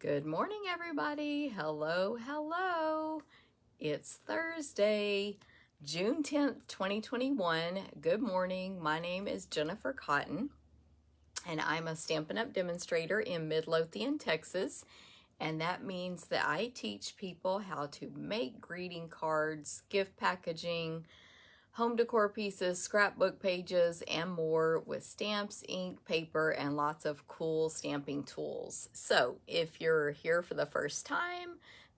Good morning, everybody. Hello, hello. It's Thursday, June 10th, 2021. Good morning. My name is Jennifer Cotton, and I'm a Stampin' Up demonstrator in Midlothian, Texas. And that means that I teach people how to make greeting cards, gift packaging, home decor pieces, scrapbook pages, and more with stamps, ink, paper, and lots of cool stamping tools. So if you're here for the first time,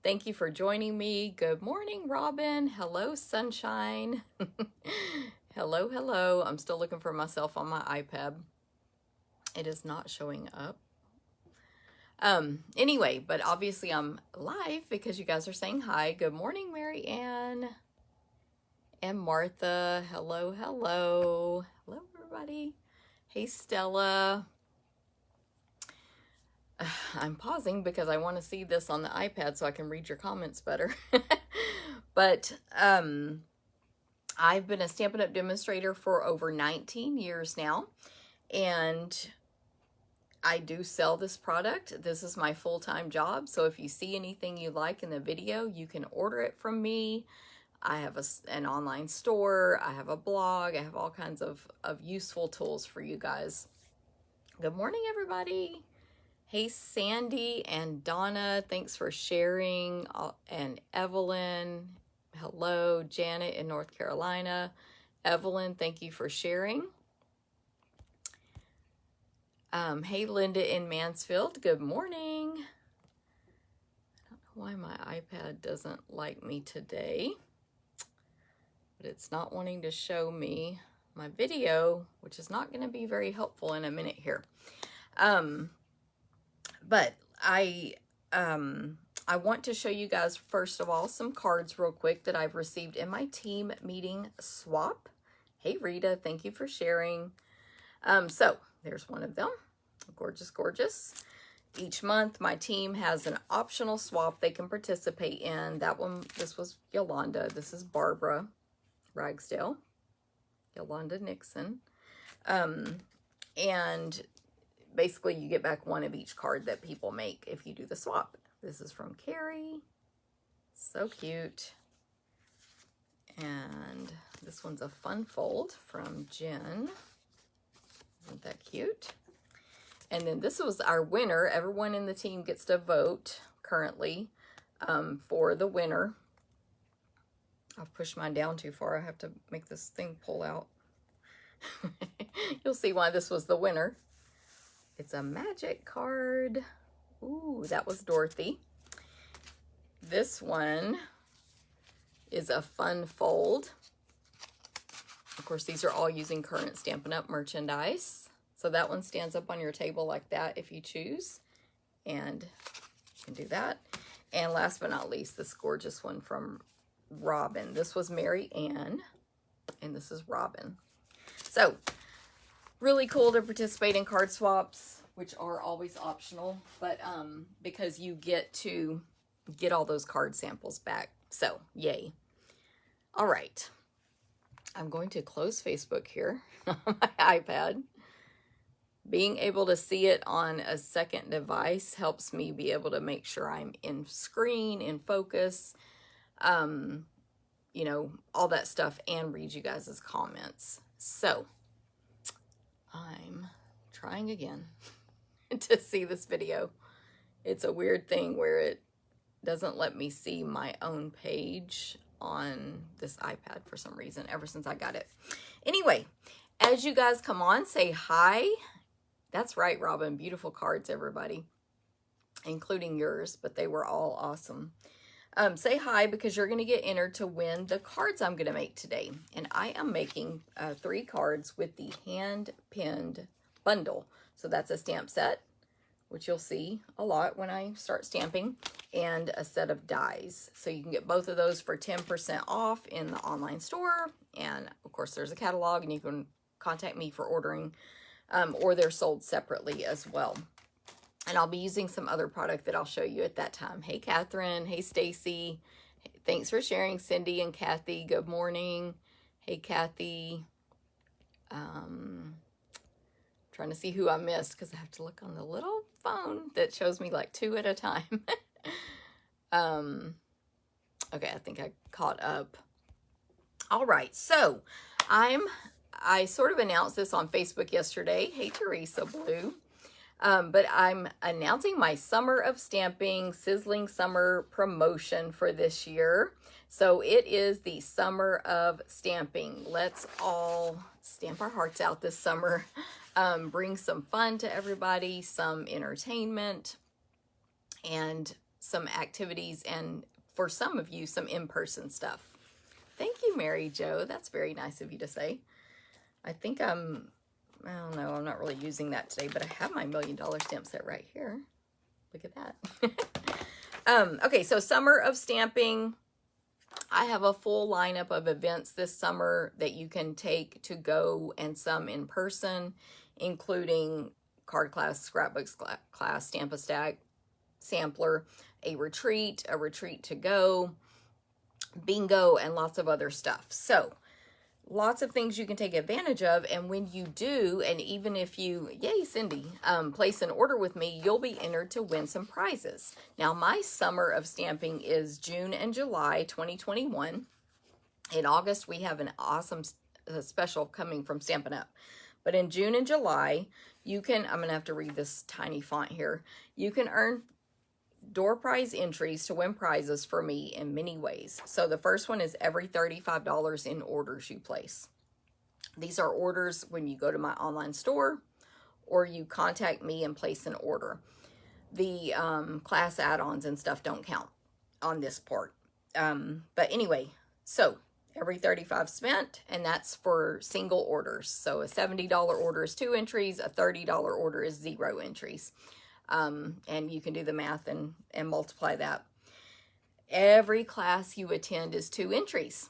thank you for joining me. Good morning, Robin. Hello, sunshine. Hello, hello. I'm still looking for myself on my iPad. It is not showing up. Anyway, but obviously I'm live because you guys are saying hi. Good morning, Mary Ann. And Martha, hello, hello. Hello, everybody. Hey, Stella. I'm pausing because I want to see this on the iPad so I can read your comments better. But I've been a Stampin' Up demonstrator for over 19 years now. And I do sell this product. This is my full-time job. So if you see anything you like in the video, you can order it from me. I have an online store, I have a blog, I have all kinds of useful tools for you guys. Good morning, everybody. Hey, Sandy and Donna, thanks for sharing. And Evelyn, hello. Janet in North Carolina. Evelyn, thank you for sharing. Hey, Linda in Mansfield, good morning. I don't know why my iPad doesn't like me today. But it's not wanting to show me my video, which is not going to be very helpful in a minute here. But I want to show you guys, first of all, some cards real quick that I've received in my team meeting swap. Hey, Rita, thank you for sharing. So there's one of them. Gorgeous, gorgeous. Each month, my team has an optional swap they can participate in. That one, this was Yolanda. This is Barbara Ragsdale, Yolanda Nixon. And basically you get back one of each card that people make if you do the swap. This is from Carrie. So cute. And this one's a fun fold from Jen. Isn't that cute? And then this was our winner. Everyone in the team gets to vote currently for the winner. I've pushed mine down too far. I have to make this thing pull out. You'll see why this was the winner. It's a magic card. Ooh, that was Dorothy. This one is a fun fold. Of course, these are all using current Stampin' Up merchandise. So that one stands up on your table like that if you choose. And you can do that. And last but not least, this gorgeous one from Robin. This was Mary Ann, and this is Robin. So, really cool to participate in card swaps, which are always optional, but because you get to get all those card samples back. So, yay. All right. I'm going to close Facebook here on my iPad. Being able to see it on a second device helps me be able to make sure I'm in screen, in focus, you know, all that stuff, and read you guys' comments. So I'm trying again to see this video. It's a weird thing where it doesn't let me see my own page on this iPad for some reason, ever since I got it. Anyway, as you guys come on, say hi. That's right, Robin. Beautiful cards, everybody, including yours, but they were all awesome. Say hi because you're going to get entered to win the cards I'm going to make today. And I am making 3 cards with the hand-pinned bundle. So that's a stamp set, which you'll see a lot when I start stamping, and a set of dies. So you can get both of those for 10% off in the online store. And of course, there's a catalog, and you can contact me for ordering, or they're sold separately as well. And I'll be using some other product that I'll show you at that time. Hey, Catherine. Hey, Stacy. Thanks for sharing, Cindy and Kathy. Good morning. Hey, Kathy. Trying to see who I missed because I have to look on the little phone that shows me like 2 at a time. Okay, I think I caught up. All right, so I sort of announced this on Facebook yesterday. Hey, Teresa Blue. But I'm announcing my Summer of Stamping Sizzling Summer promotion for this year. So it is the Summer of Stamping. Let's all stamp our hearts out this summer. Bring some fun to everybody, some entertainment, and some activities, and for some of you, some in-person stuff. Thank you, Mary Jo. That's very nice of you to say. I think I don't know, I'm not really using that today, but I have my $1 Million stamp set right here. Look at that. Okay, so Summer of Stamping. I have a full lineup of events this summer that you can take to go, and some in person, including card class, scrapbooks class, Stamp-A-Stack, sampler, a retreat to go, bingo, and lots of other stuff. So lots of things you can take advantage of, and when you do, and even if you, yay Cindy, place an order with me, you'll be entered to win some prizes. Now, my Summer of Stamping is June and July 2021. In August, we have an awesome special coming from Stampin' Up. But in June and July, you can, I'm going to have to read this tiny font here, you can earn door prize entries to win prizes for me in many ways. So the first one is every $35 in orders you place. These are orders when you go to my online store or you contact me and place an order. The class add-ons and stuff don't count on this part. But anyway, so every $35 spent, and that's for single orders. So a $70 order is 2 entries, a $30 order is 0 entries. And you can do the math and multiply that. Every class you attend is 2 entries.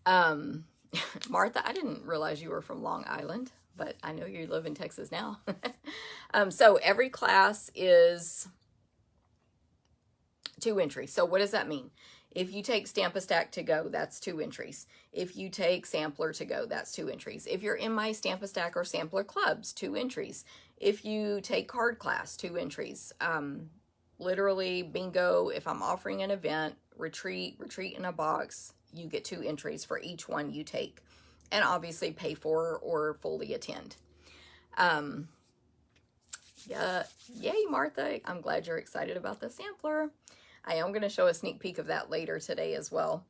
Martha, I didn't realize you were from Long Island, but I know you live in Texas now. So every class is 2 entries. So what does that mean? If you take Stamp-A-Stack to go, that's 2 entries. If you take Sampler to go, that's 2 entries. If you're in my Stamp-A-Stack or Sampler clubs, 2 entries. If you take card class, 2 entries. Literally, bingo, if I'm offering an event, retreat in a box, you get 2 entries for each one you take. And obviously pay for or fully attend. Yeah, yay, Martha. I'm glad you're excited about the sampler. I am going to show a sneak peek of that later today as well.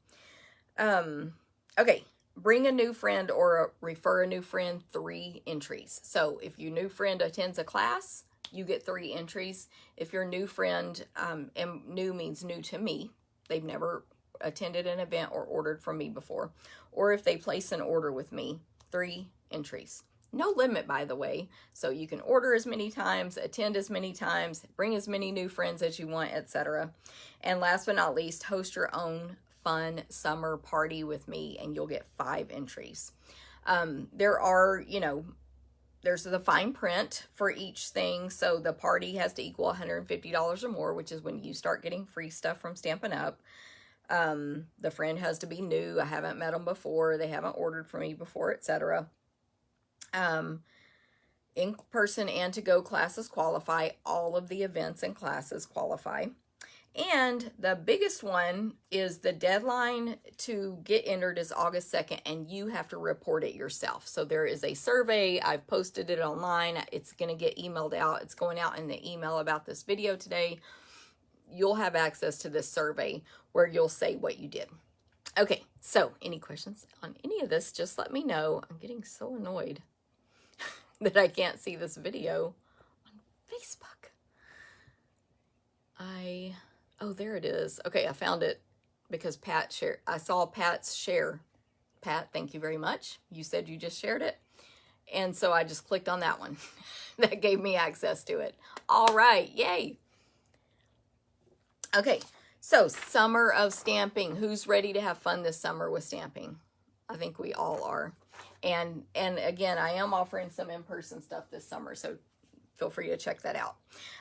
Okay, bring a new friend or refer a new friend, 3 entries. So if your new friend attends a class, you get 3 entries. If your new friend, and new means new to me, they've never attended an event or ordered from me before, or if they place an order with me, 3 entries. No limit, by the way. So you can order as many times, attend as many times, bring as many new friends as you want, etc. And last but not least, host your own fun summer party with me and you'll get 5 entries. There are, there's the fine print for each thing. So the party has to equal $150 or more, which is when you start getting free stuff from Stampin' Up. The friend has to be new. I haven't met them before. They haven't ordered from me before, etc. In-person and to-go classes qualify. All of the events and classes qualify. And the biggest one is the deadline to get entered is August 2nd, and you have to report it yourself. So there is a survey. I've posted it online. It's going to get emailed out. It's going out in the email about this video today. You'll have access to this survey where you'll say what you did. Okay, so any questions on any of this, just let me know. I'm getting so annoyed that I can't see this video on Facebook. Oh, there it is. Okay, I found it because Pat shared. I saw Pat's share. Pat, thank you very much. You said you just shared it. And so I just clicked on that one. That gave me access to it. All right, yay. Okay, so Summer of Stamping. Who's ready to have fun this summer with stamping? I think we all are. And again, I am offering some in-person stuff this summer, so feel free to check that out.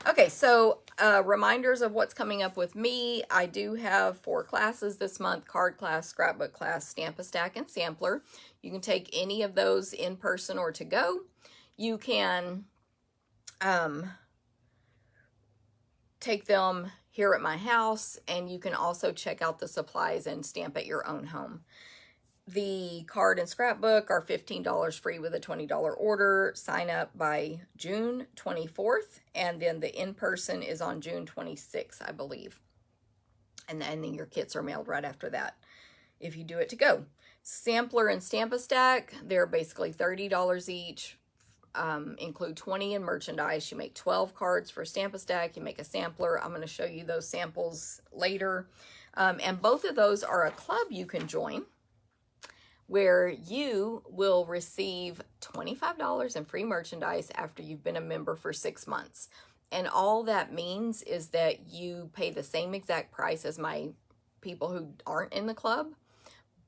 Okay, so reminders of what's coming up with me. I do have 4 classes this month: card class, scrapbook class, Stamp-A-Stack, and sampler. You can take any of those in person or to go. You can take them here at my house, and you can also check out the supplies and stamp at your own home. The card and scrapbook are $15 free with a $20 order. Sign up by June 24th, and then the in-person is on June 26th, I believe. And then your kits are mailed right after that if you do it to go. Sampler and Stamp-A-Stack, they're basically $30 each. Include 20 in merchandise. You make 12 cards for Stamp-A-Stack. You make a sampler. I'm going to show you those samples later. And both of those are a club you can join, where you will receive $25 in free merchandise after you've been a member for 6 months. And all that means is that you pay the same exact price as my people who aren't in the club,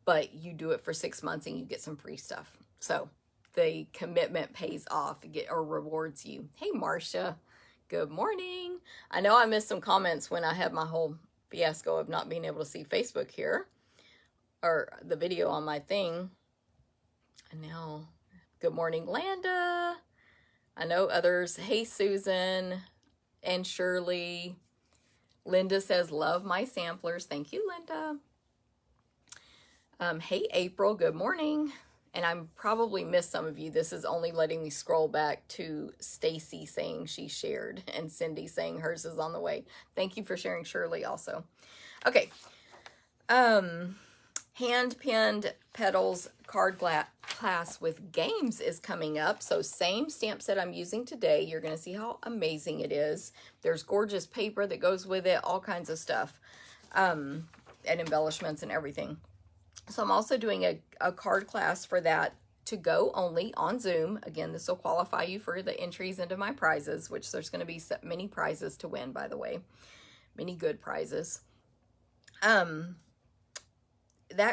but you do it for 6 months and you get some free stuff. So the commitment pays off or rewards you. Hey, Marcia, good morning. I know I missed some comments when I had my whole fiasco of not being able to see Facebook here, or the video on my thing. And now, good morning, Landa. I know others. Hey, Susan and Shirley. Linda says, love my samplers. Thank you, Linda. Hey, April, good morning. And I'm probably missed some of you. This is only letting me scroll back to Stacy saying she shared and Cindy saying hers is on the way. Thank you for sharing, Shirley, also. Okay. Hand-Penned Petals card class with games is coming up. So same stamp set I'm using today. You're going to see how amazing it is. There's gorgeous paper that goes with it, all kinds of stuff, and embellishments and everything. So I'm also doing a card class for that to go only on Zoom. Again, this will qualify you for the entries into my prizes, which there's going to be many prizes to win, by the way. Many good prizes. That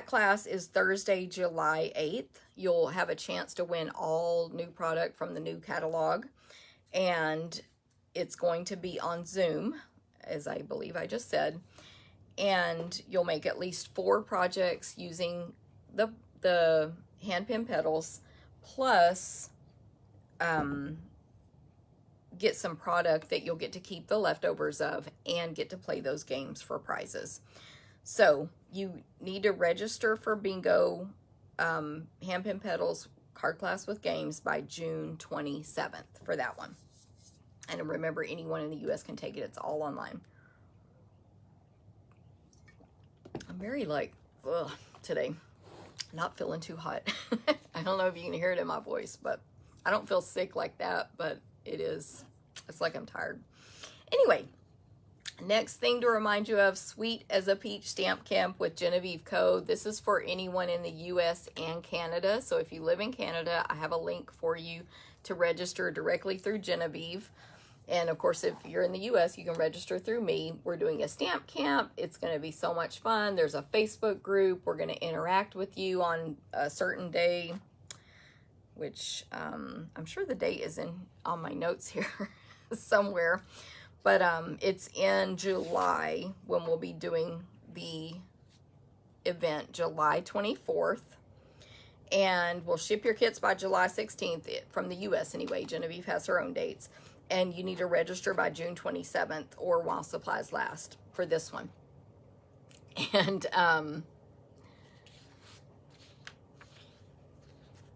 class is Thursday, July 8th. You'll have a chance to win all new product from the new catalog. And it's going to be on Zoom, as I believe I just said. And you'll make at least 4 projects using the Hand-Penned Petals, plus get some product that you'll get to keep the leftovers of and get to play those games for prizes. So you need to register for Bingo Hand-Penned Petals card class with games by June 27th for that one. And remember, anyone in the U.S. can take it. It's all online. I'm very today. Not feeling too hot. I don't know if you can hear it in my voice, but I don't feel sick like that, but it's like I'm tired. Anyway, next thing to remind you of, Sweet as a Peach Stamp Camp with Genevieve Co. This is for anyone in the U.S. and Canada. So if you live in Canada, I have a link for you to register directly through Genevieve. And of course, if you're in the U.S., you can register through me. We're doing a stamp camp. It's going to be so much fun. There's a Facebook group. We're going to interact with you on a certain day, which I'm sure the date is on my notes here somewhere. But it's in July when we'll be doing the event, July 24th. And we'll ship your kits by July 16th from the U.S. anyway. Genevieve has her own dates. And you need to register by June 27th or while supplies last for this one. And I'm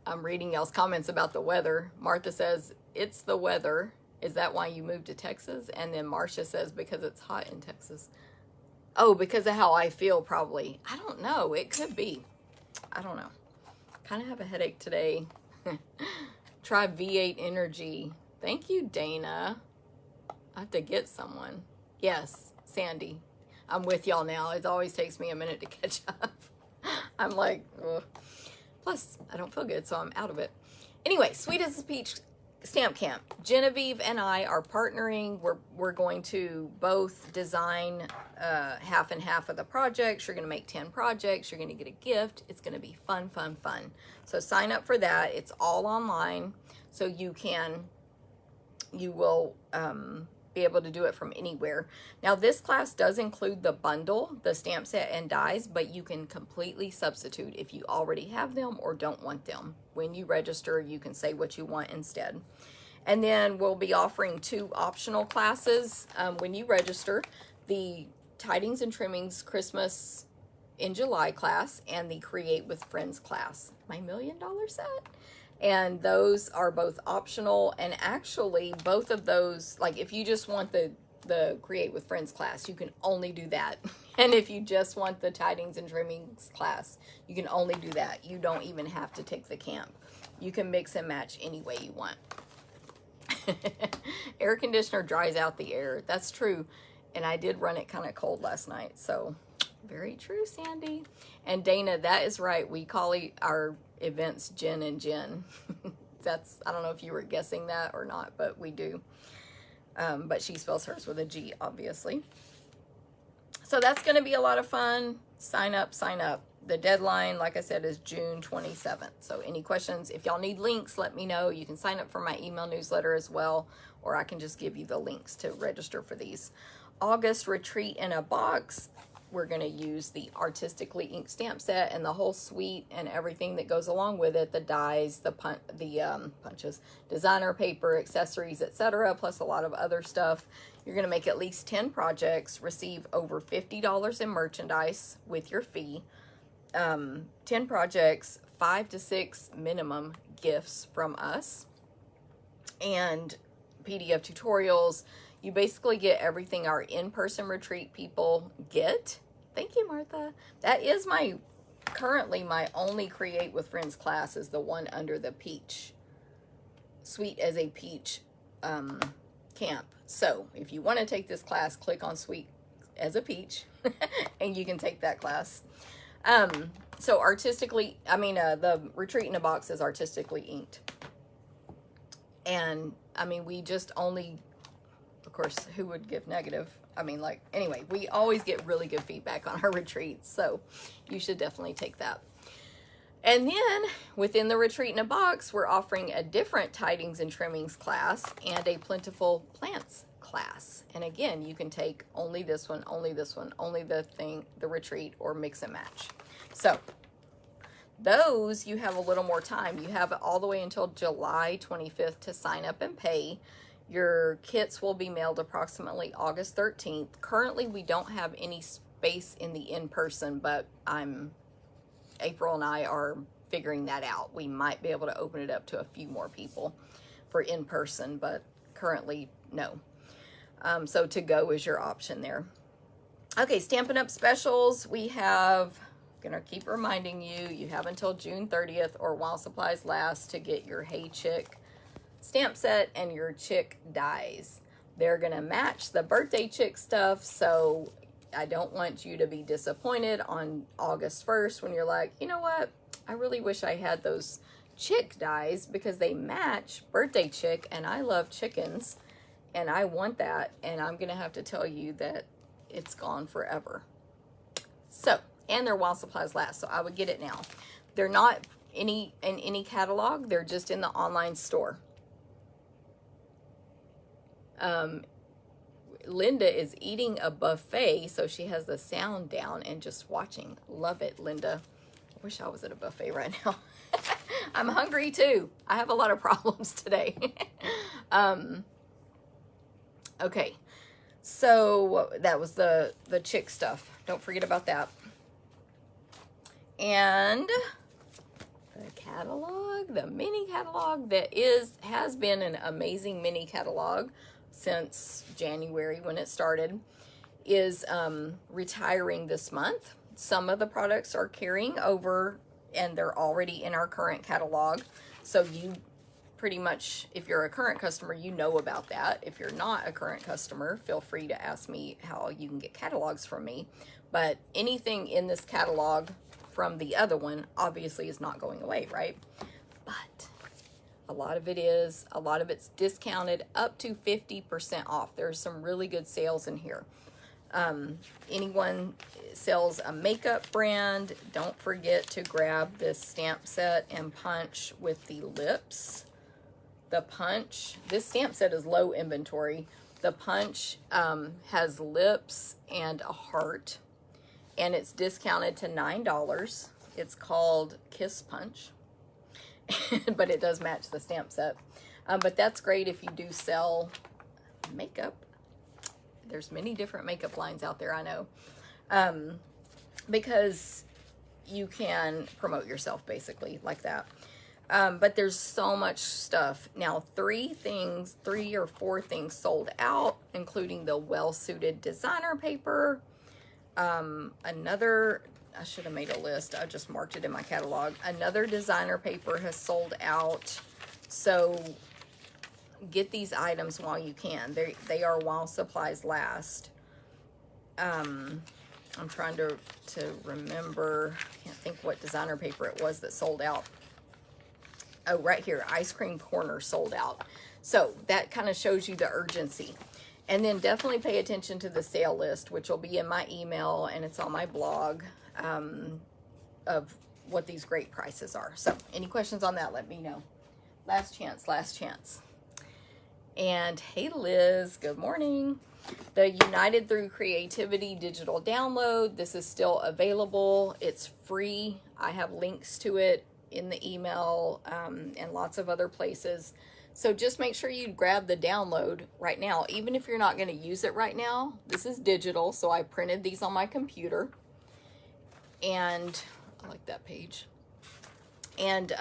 reading y'all's comments about the weather. Martha says, it's the weather. Is that why you moved to Texas? And then Marcia says, because it's hot in Texas. Oh, because of how I feel, probably. I don't know. It could be. I don't know. Kind of have a headache today. Try V8 Energy. Thank you, Dana. I have to get someone. Yes, Sandy. I'm with y'all now. It always takes me a minute to catch up. I'm like, ugh. Plus, I don't feel good, so I'm out of it. Anyway, Sweet as a Peach Stamp Camp. Genevieve and I are partnering. We're going to both design half and half of the projects. You're going to make 10 projects. You're going to get a gift. It's going to be fun, fun, fun. So sign up for that. It's all online, so you will be able to do it from anywhere. Now, this class does include the bundle, the stamp set and dies, but you can completely substitute if you already have them or don't want them. When you register, you can say what you want instead. And then we'll be offering 2 optional classes when you register, the Tidings and Trimmings Christmas in July class and the Create with Friends class, my $1 million set. And those are both optional, and actually both of those, like if you just want the Create with Friends class, you can only do that. And if you just want the Tidings and Trimmings class, you can only do that. You don't even have to take the camp. You can mix and match any way you want. Air conditioner dries out the air. That's true. And I did run it kind of cold last night. So very true, Sandy. And Dana, that is right. We call our events Jen and Jen. That's, I don't know if you were guessing that or not, but we do. But she spells hers with a G, obviously. So that's going to be a lot of fun. Sign up, sign up. The deadline, like I said, is June 27th. So any questions, if y'all need links, let me know. You can sign up for my email newsletter as well, or I can just give you the links to register for these. August Retreat in a Box, we're going to use the Artistically Inked stamp set and the whole suite and everything that goes along with it, the dies, the punches, designer paper, accessories, etc., plus a lot of other stuff. You're going to make at least 10 projects, receive over $50 in merchandise with your fee. 10 projects, 5 to 6 minimum gifts from us, and PDF tutorials. You basically get everything our in-person retreat people get. Thank you, Martha. That is currently my only Create with Friends class, is the one under the peach, Sweet as a Peach camp. So if you want to take this class, click on Sweet as a Peach and you can take that class. So the Retreat in a Box is artistically inked. And I mean, we just only, of course, who would give negative? I mean, like, anyway, we always get really good feedback on our retreats. So you should definitely take that. And then within the Retreat in a Box, we're offering a different Tidings and Trimmings class and a Plentiful Plants class. And again, you can take only this one, only the retreat, or mix and match. So those, you have a little more time. You have all the way until July 25th to sign up and pay. Your kits will be mailed approximately August 13th. Currently, we don't have any space in the in-person, but April and I are figuring that out. We might be able to open it up to a few more people for in-person, but currently, no. So to go is your option there. Okay, Stampin' Up Specials. We have, gonna keep reminding you, you have until June 30th or while supplies last to get your Hey Chick stamp set and your Chick dies. They're gonna match the birthday Chick stuff, so I don't want you to be disappointed on August 1st when you're like, you know what, I really wish I had those Chick dies because they match birthday Chick and I love chickens and I want that, and I'm gonna have to tell you that it's gone forever. So, and they're while supplies last, so I would get it now. They're not in any catalog, they're just in the online store. Linda is eating a buffet, so she has the sound down and just watching. Love it, Linda. I wish I was at a buffet right now. I'm hungry too. I have a lot of problems today. Okay, so that was the Chick stuff. Don't forget about that. And the catalog, the mini catalog that has been an amazing mini catalog since January when it started, is retiring this month. Some of the products are carrying over and they're already in our current catalog. So you pretty much, if you're a current customer, you know about that. If you're not a current customer, feel free to ask me how you can get catalogs from me. But anything in this catalog from the other one obviously is not going away, right? But a lot of it is. A lot of it's discounted up to 50% off. There's some really good sales in here. Anyone sells a makeup brand, don't forget to grab this stamp set and punch with the lips. The punch, this stamp set is low inventory. The punch has lips and a heart, and it's discounted to $9. It's called Kiss Punch, but it does match the stamp set. But that's great if you do sell makeup. There's many different makeup lines out there, I know. Because you can promote yourself basically like that. But there's so much stuff. Now, 3 or 4 things sold out, including the well-suited designer paper. Another, I should have made a list. I just marked it in my catalog. Another designer paper has sold out. So get these items while you can. They are while supplies last. I'm trying to remember. I can't think what designer paper it was that sold out. Oh, right here, Ice Cream Corner sold out. So that kind of shows you the urgency. And then definitely pay attention to the sale list, which will be in my email and it's on my blog, of what these great prices are. So any questions on that, let me know. Last chance, last chance. And hey, Liz, good morning. The United Through Creativity digital download, this is still available. It's free. I have links to it in the email, and lots of other places. So just make sure you grab the download right now, even if you're not going to use it right now. This is digital, so I printed these on my computer. And I like that page. And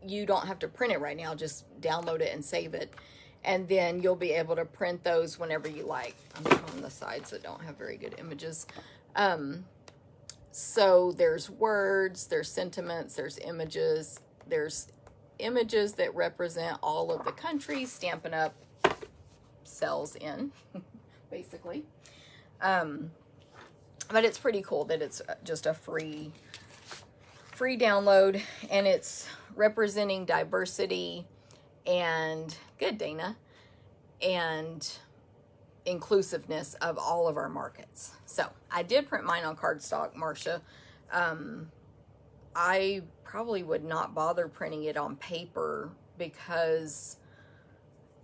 you don't have to print it right now, just download it and save it. And then you'll be able to print those whenever you like. I'm showing the sides that don't have very good images. So there's words, there's sentiments, there's images that represent all of the countries Stampin' Up sells in, basically. But it's pretty cool that it's just a free download, and it's representing diversity and, good Dana, and inclusiveness of all of our markets. So I did print mine on cardstock, Marcia. I probably would not bother printing it on paper because,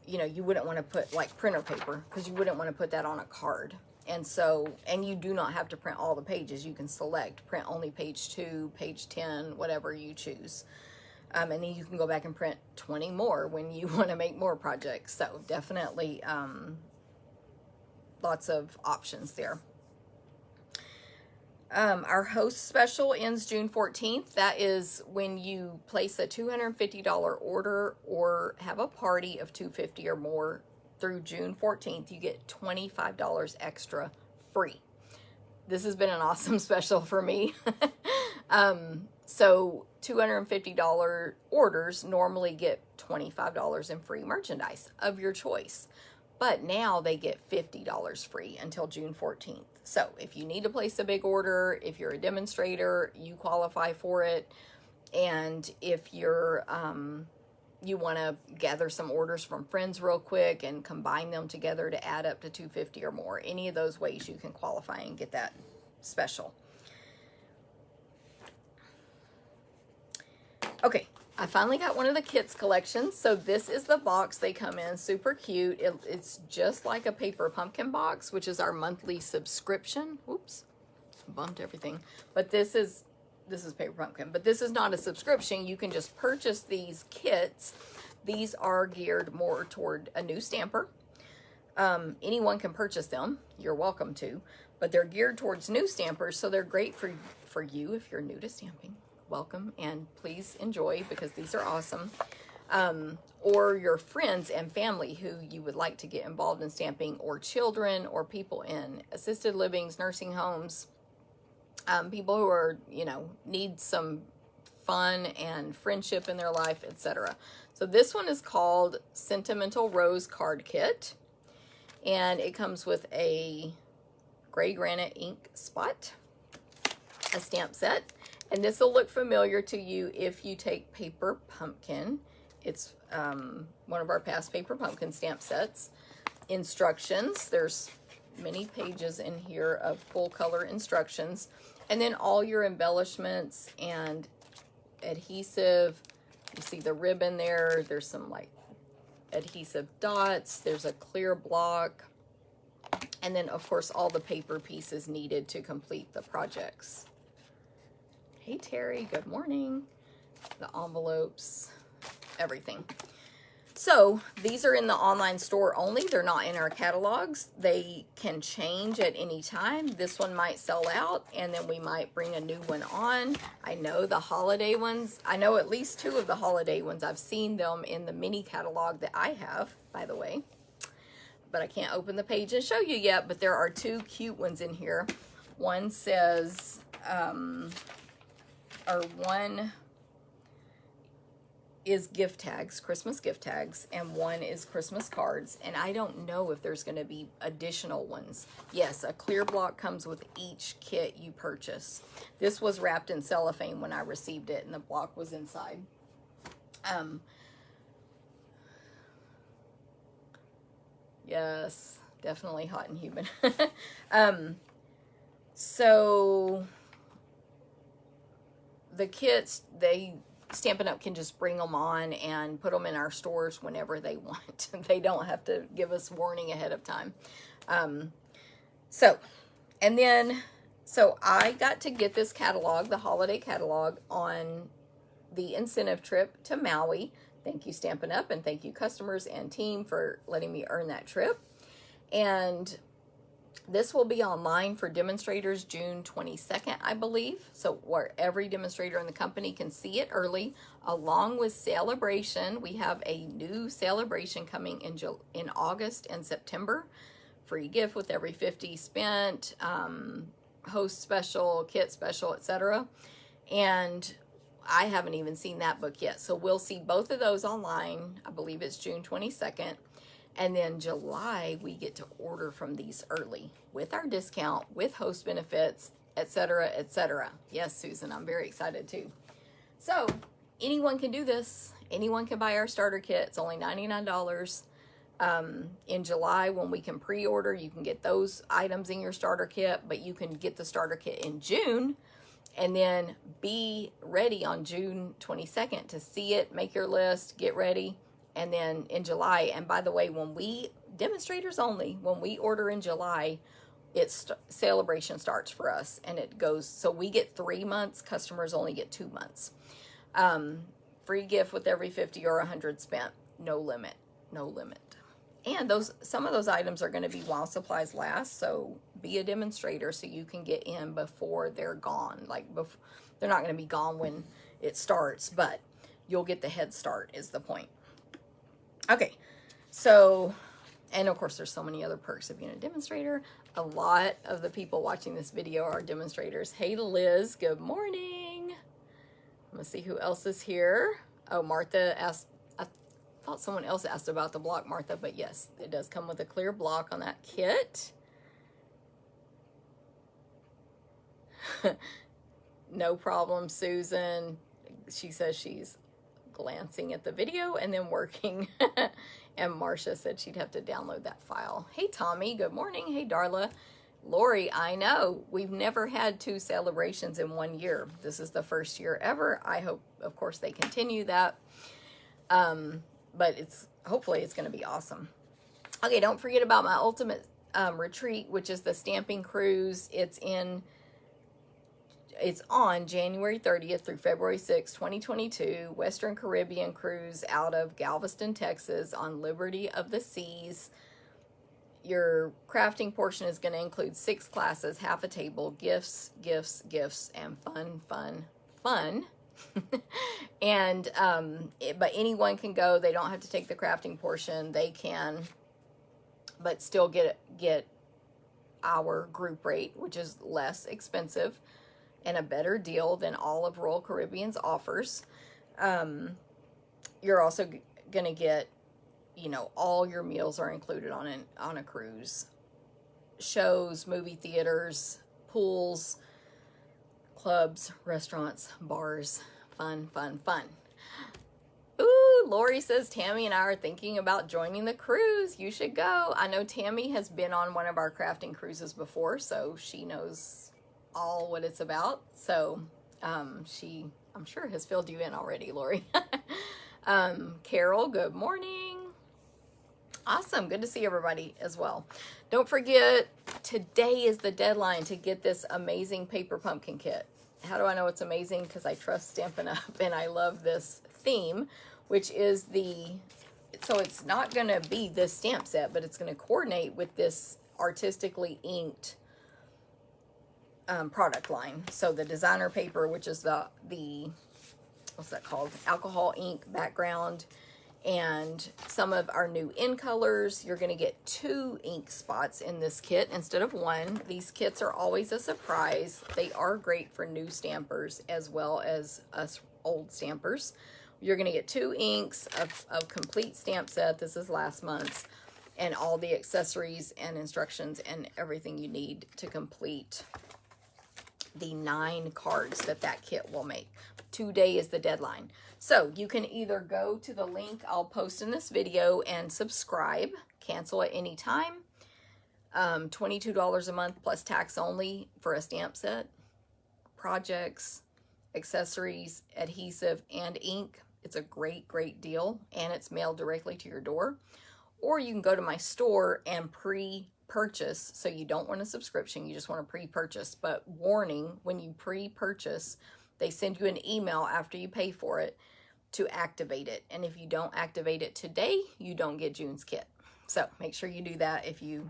you know, you wouldn't want to put like printer paper, because you wouldn't want to put that on a card. And so, and you do not have to print all the pages. You can select print only page 2, page 10, whatever you choose. And then you can go back and print 20 more when you want to make more projects. So definitely lots of options there. Our host special ends June 14th. That is when you place a $250 order or have a party of $250 or more through June 14th, you get $25 extra free. This has been an awesome special for me. So $250 orders normally get $25 in free merchandise of your choice. But now they get $50 free until June 14th. So if you need to place a big order, if you're a demonstrator, you qualify for it. And if you're you want to gather some orders from friends real quick and combine them together to add up to $250 or more, any of those ways you can qualify and get that special. Okay, I finally got one of the kits collections. So this is the box they come in, super cute. It's just like a paper pumpkin box, which is our monthly subscription. Whoops, bumped everything. But this is paper pumpkin, but this is not a subscription. You can just purchase these kits. These are geared more toward a new stamper. Anyone can purchase them. You're welcome to, but they're geared towards new stampers. So they're great for you if you're new to stamping. Welcome, and please enjoy, because these are awesome. Or your friends and family who you would like to get involved in stamping, or children, or people in assisted livings, nursing homes, people who are, you know, need some fun and friendship in their life, etc. So this one is called Sentimental Rose Card Kit, and it comes with a gray granite ink spot, a stamp set. And this will look familiar to you if you take Paper Pumpkin. It's one of our past Paper Pumpkin stamp sets. Instructions. There's many pages in here of full color instructions. And then all your embellishments and adhesive. You see the ribbon there. There's some like adhesive dots. There's a clear block. And then, of course, all the paper pieces needed to complete the projects. Hey, Terry, good morning. The envelopes, everything. So these are in the online store only. They're not in our catalogs. They can change at any time. This one might sell out, and then we might bring a new one on. I know the holiday ones. I know at least 2 of the holiday ones. I've seen them in the mini catalog that I have, by the way. But I can't open the page and show you yet. But there are 2 cute ones in here. One says, one is gift tags, Christmas gift tags, and one is Christmas cards. And I don't know if there's going to be additional ones. Yes, a clear block comes with each kit you purchase. This was wrapped in cellophane when I received it, and the block was inside. Yes, definitely hot and humid. So the kits, Stampin' Up can just bring them on and put them in our stores whenever they want. They don't have to give us warning ahead of time. So I got to get this catalog, the holiday catalog, on the incentive trip to Maui. Thank you, Stampin' Up, and thank you, customers and team, for letting me earn that trip. And this will be online for demonstrators June 22nd, I believe. So where every demonstrator in the company can see it early, along with Celebration. We have a new Celebration coming in August and September. Free gift with every 50 spent, host special, kit special, etc. And I haven't even seen that book yet. So we'll see both of those online. I believe it's June 22nd. And then July, we get to order from these early with our discount, with host benefits, etc., etc. Yes, Susan, I'm very excited too. So anyone can do this. Anyone can buy our starter kit. It's only $99. In July, when we can pre-order, you can get those items in your starter kit, but you can get the starter kit in June and then be ready on June 22nd to see it, make your list, get ready. And then in July, and by the way, when we, demonstrators only, when we order in July, Celebration starts for us, and it goes, so we get 3 months, customers only get 2 months. Free gift with every 50 or 100 spent, no limit, no limit. And some of those items are going to be while supplies last, so be a demonstrator so you can get in before they're gone. They're not going to be gone when it starts, but you'll get the head start is the point. Okay, so, and of course there's so many other perks of being a demonstrator. A lot of the people watching this video are demonstrators. Hey Liz, good morning. Let's see who else is here. Oh, Martha asked, I thought someone else asked about the block, Martha, but yes, it does come with a clear block on that kit. No problem, Susan. She says she's glancing at the video and then working. And Marcia said she'd have to download that file. Hey Tommy, good morning. Hey Darla. Lori, I know we've never had 2 celebrations in 1 year. This is the first year ever. I hope, of course, they continue that. But hopefully it's going to be awesome. Okay, don't forget about my ultimate retreat, which is the Stamping Cruise. It's on January 30th through February 6th, 2022, Western Caribbean cruise out of Galveston, Texas, on Liberty of the Seas. Your crafting portion is going to include 6 classes, half a table, gifts, and fun. And, but anyone can go. They don't have to take the crafting portion. They can, but still get our group rate, which is less expensive and a better deal than all of Royal Caribbean's offers. You're also going to get, all your meals are included on a cruise. Shows, movie theaters, pools, clubs, restaurants, bars, fun. Ooh, Lori says Tammy and I are thinking about joining the cruise. You should go. I know Tammy has been on one of our crafting cruises before, so she knows all what it's about. So she, I'm sure, has filled you in already, Lori. Carol, good morning. Awesome. Good to see everybody as well. Don't forget, today is the deadline to get this amazing paper pumpkin kit. How do I know it's amazing? Because I trust Stampin' Up and I love this theme, which is it, so it's not going to be this stamp set, but it's going to coordinate with this artistically inked product line. So the designer paper, which is the what's that called? Alcohol ink background, and some of our new in colors. You're going to get 2 ink spots in this kit instead of 1. These kits are always a surprise. They are great for new stampers as well as us old stampers. You're going to get 2 inks of complete stamp set. This is last month's, and all the accessories and instructions and everything you need to complete the 9 cards that kit will make. Today is the deadline. So you can either go to the link I'll post in this video and subscribe, cancel at any time. $22 a month plus tax only for a stamp set, projects, accessories, adhesive, and ink. It's a great, great deal, and it's mailed directly to your door. Or you can go to my store and pre-purchase. So you don't want a subscription, you just want to pre-purchase. But warning, when you pre-purchase, they send you an email after you pay for it to activate it. And if you don't activate it today, you don't get June's kit. So make sure you do that if you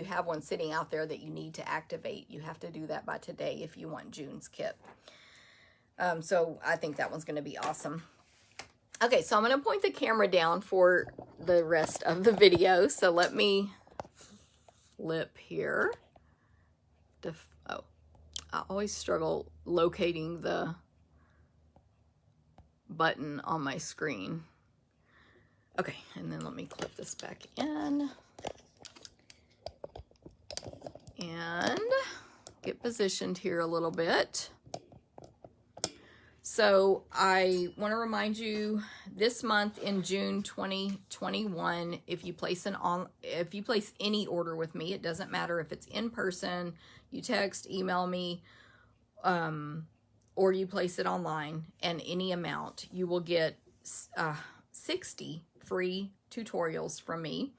have one sitting out there that you need to activate. You have to do that by today if you want June's kit. So I think that one's going to be awesome. Okay, so I'm going to point the camera down for the rest of the video. So let me flip here. I always struggle locating the button on my screen. Okay, and then let me clip this back in and get positioned here a little bit. So I want to remind you, this month in June 2021, if you place any order with me, it doesn't matter if it's in person, you text, email me, or you place it online, and any amount, you will get 60 free tutorials from me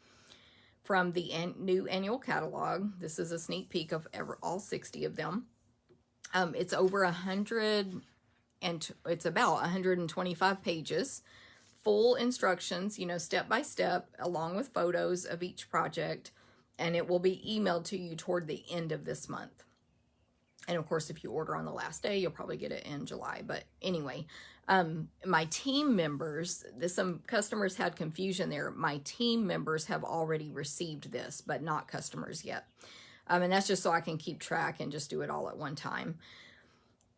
from the new annual catalog. This is a sneak peek of all 60 of them. It's over 100, and it's about 125 pages, full instructions, you know, step by step, along with photos of each project, and it will be emailed to you toward the end of this month. And of course, if you order on the last day, you'll probably get it in July. But anyway, my team members, some customers had confusion there. My team members have already received this, but not customers yet. And that's just so I can keep track and just do it all at one time.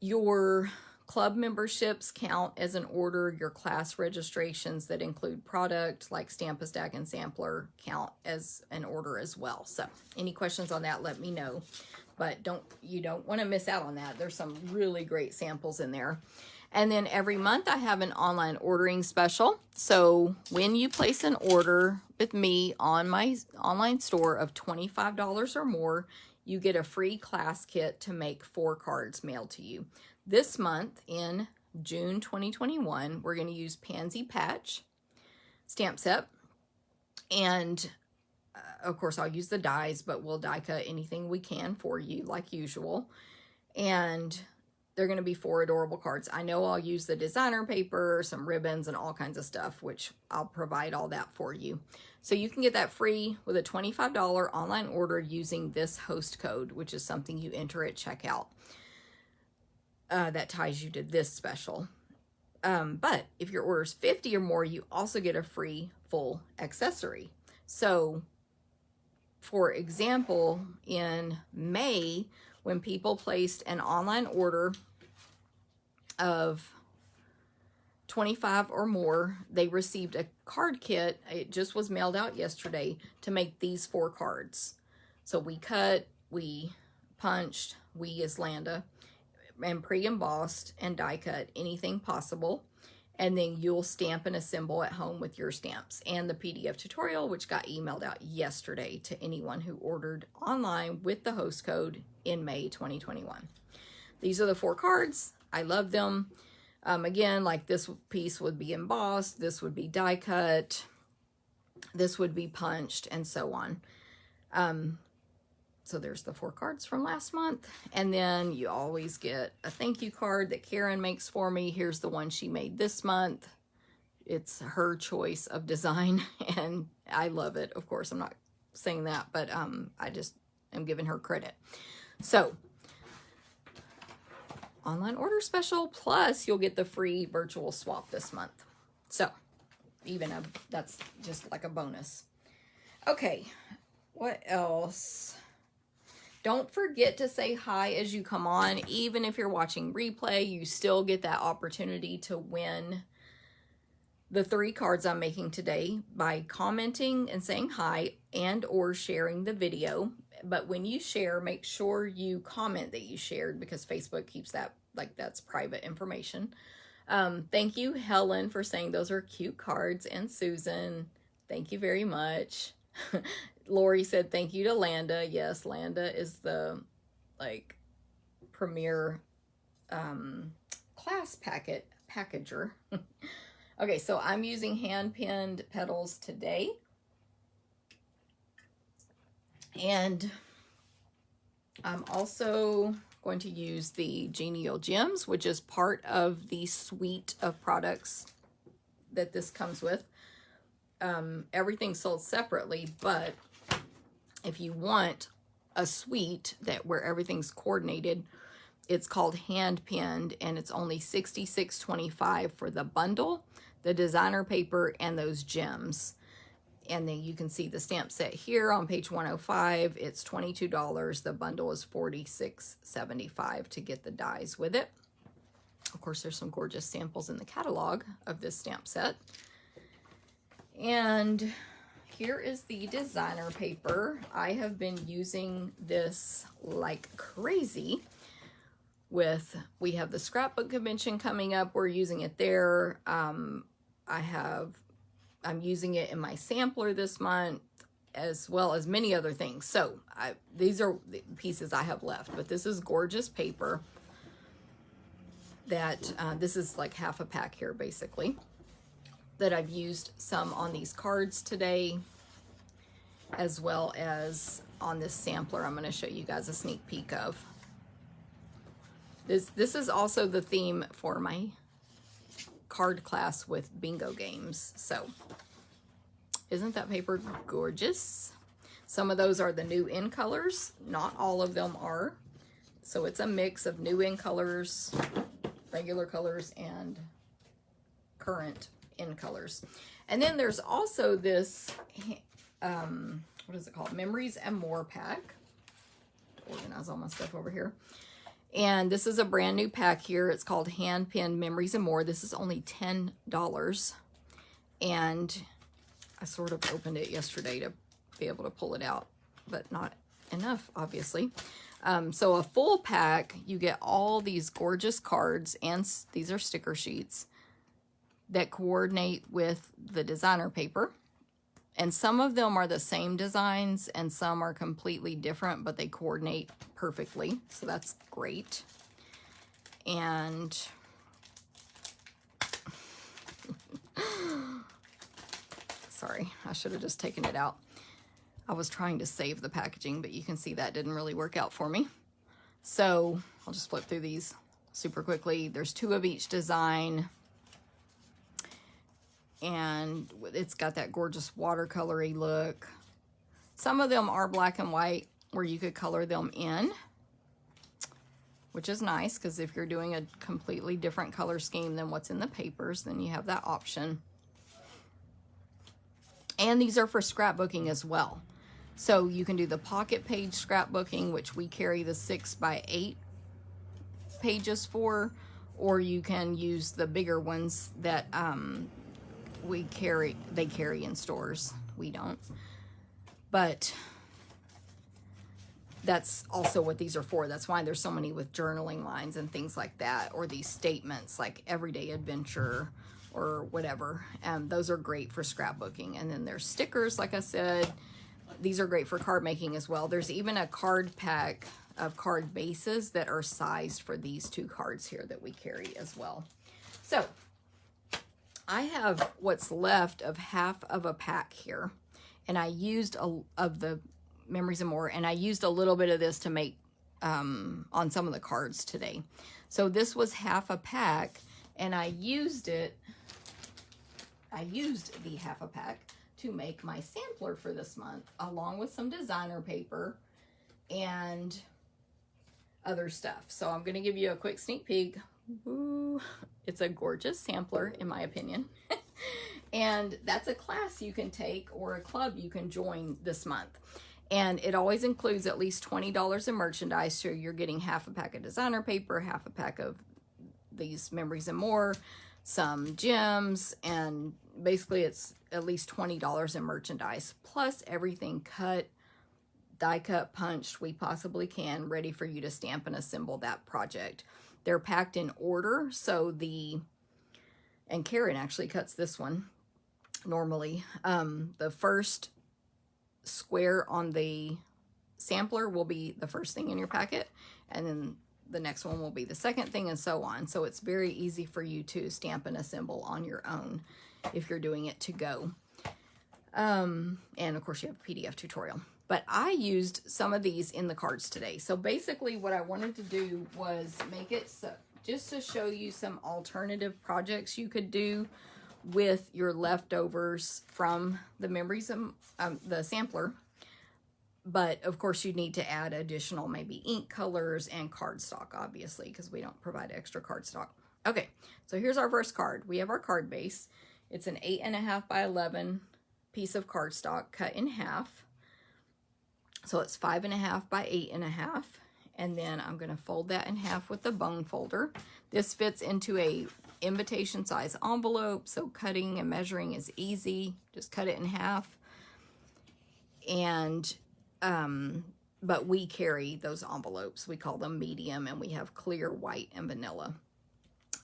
Your club memberships count as an order. Your class registrations that include product like Stamp-A-Stack and Sampler count as an order as well. So any questions on that, let me know. But you don't want to miss out on that. There's some really great samples in there. And then every month I have an online ordering special. So when you place an order with me on my online store of $25 or more, you get a free class kit to make 4 cards mailed to you. This month in June 2021, we're going to use Pansy Patch stamp set. And of course, I'll use the dies, but we'll die cut anything we can for you like usual. And they're going to be 4 adorable cards. I know I'll use the designer paper, some ribbons, and all kinds of stuff, which I'll provide all that for you. So you can get that free with a $25 online order using this host code, which is something you enter at checkout. That ties you to this special. But if your order is 50 or more, you also get a free full accessory. So for example, in May, when people placed an online order of 25 or more, they received a card kit. It just was mailed out yesterday to make these 4 cards. So we cut, we punched, we as Landa, and pre-embossed and die cut anything possible. And then you'll stamp and assemble at home with your stamps and the PDF tutorial, which got emailed out yesterday to anyone who ordered online with the host code in May 2021. These are the 4 cards. I love them. Again, like this piece would be embossed, this would be die cut, this would be punched, and so on. So there's the 4 cards from last month. And then you always get a thank you card that Karen makes for me. Here's the one she made this month. it's her choice of design, and I love it. Of course, I'm not saying that, but I just am giving her credit. So, online order special, plus you'll get the free virtual swap this month. So, that's just like a bonus. Okay, what else? Don't forget to say hi as you come on. Even if you're watching replay, you still get that opportunity to win the 3 cards I'm making today by commenting and saying hi and or sharing the video. But when you share, make sure you comment that you shared, because Facebook keeps that, like, that's private information. Thank you, Helen, for saying those are cute cards, and Susan, thank you very much. Lori said thank you to Landa. Yes, Landa is the, like, premier class packager. Okay, so I'm using Hand-Penned Petals today. And I'm also going to use the Genial Gems, which is part of the suite of products that this comes with. Everything's sold separately, but if you want a suite where everything's coordinated, it's called Hand-Penned, and it's only $66.25 for the bundle, the designer paper, and those gems. And then you can see the stamp set here on page 105. It's $22. The bundle is $46.75 to get the dies with it. Of course, there's some gorgeous samples in the catalog of this stamp set. And here is the designer paper. I have been using this like crazy. We have the scrapbook convention coming up. We're using it there. I'm using it in my sampler this month, as well as many other things. So these are the pieces I have left, but this is gorgeous paper that this is like half a pack here, basically, that I've used some on these cards today, as well as on this sampler I'm going to show you guys a sneak peek of. This is also the theme for my card class with bingo games. So isn't that paper gorgeous? Some of those are the new in colors. Not all of them are. So it's a mix of new in colors, regular colors, and current in colors. And then there's also this, what is it called? Memories and More pack. Organize all my stuff over here. And this is a brand new pack here. It's called Hand-Penned Memories and More. This is only $10. And I sort of opened it yesterday to be able to pull it out, but not enough, obviously. So a full pack, you get all these gorgeous cards, and these are sticker sheets that coordinate with the designer paper. And some of them are the same designs, and some are completely different, but they coordinate perfectly. So that's great. And sorry, I should have just taken it out. I was trying to save the packaging, but you can see that didn't really work out for me. So I'll just flip through these super quickly. There's 2 of each design. And it's got that gorgeous watercolory look. Some of them are black and white where you could color them in, which is nice, because if you're doing a completely different color scheme than what's in the papers, then you have that option. And these are for scrapbooking as well. So you can do the pocket page scrapbooking, which we carry the 6x8 pages for, or you can use the bigger ones that they carry in stores. We don't. But that's also what these are for. That's why there's so many with journaling lines and things like that, or these statements like everyday adventure or whatever. Those are great for scrapbooking. And then there's stickers, like I said. These are great for card making as well. There's even a card pack of card bases that are sized for these 2 cards here that we carry as well. So I have what's left of half of a pack here, and I used of the Memories and More, and I used a little bit of this to make on some of the cards today. So this was half a pack, and I used it I used the half a pack to make my sampler for this month, along with some designer paper and other stuff. So I'm going to give you a quick sneak peek. Ooh, it's a gorgeous sampler, in my opinion. And that's a class you can take or a club you can join this month. And it always includes at least $20 in merchandise. So you're getting half a pack of designer paper, half a pack of these Memories and More, some gems, and basically it's at least $20 in merchandise, plus everything cut, die cut, punched we possibly can, ready for you to stamp and assemble that project. They're packed in order, so and Karen actually cuts this one normally. The first square on the sampler will be the first thing in your packet, and then the next one will be the second thing, and so on. So it's very easy for you to stamp and assemble on your own if you're doing it to go. And of course you have a PDF tutorial. But I used some of these in the cards today. So basically what I wanted to do was make it so, just to show you some alternative projects you could do with your leftovers from the Memories of the sampler. But of course you need to add additional maybe ink colors and cardstock, obviously, because we don't provide extra cardstock. Okay, so here's our first card. We have our card base. It's an 8.5 by 11 piece of cardstock cut in half. So it's 5.5 by 8.5. And then I'm going to fold that in half with the bone folder. This fits into a invitation size envelope, so cutting and measuring is easy. Just cut it in half. And but we carry those envelopes. We call them medium, and we have clear, white, and vanilla.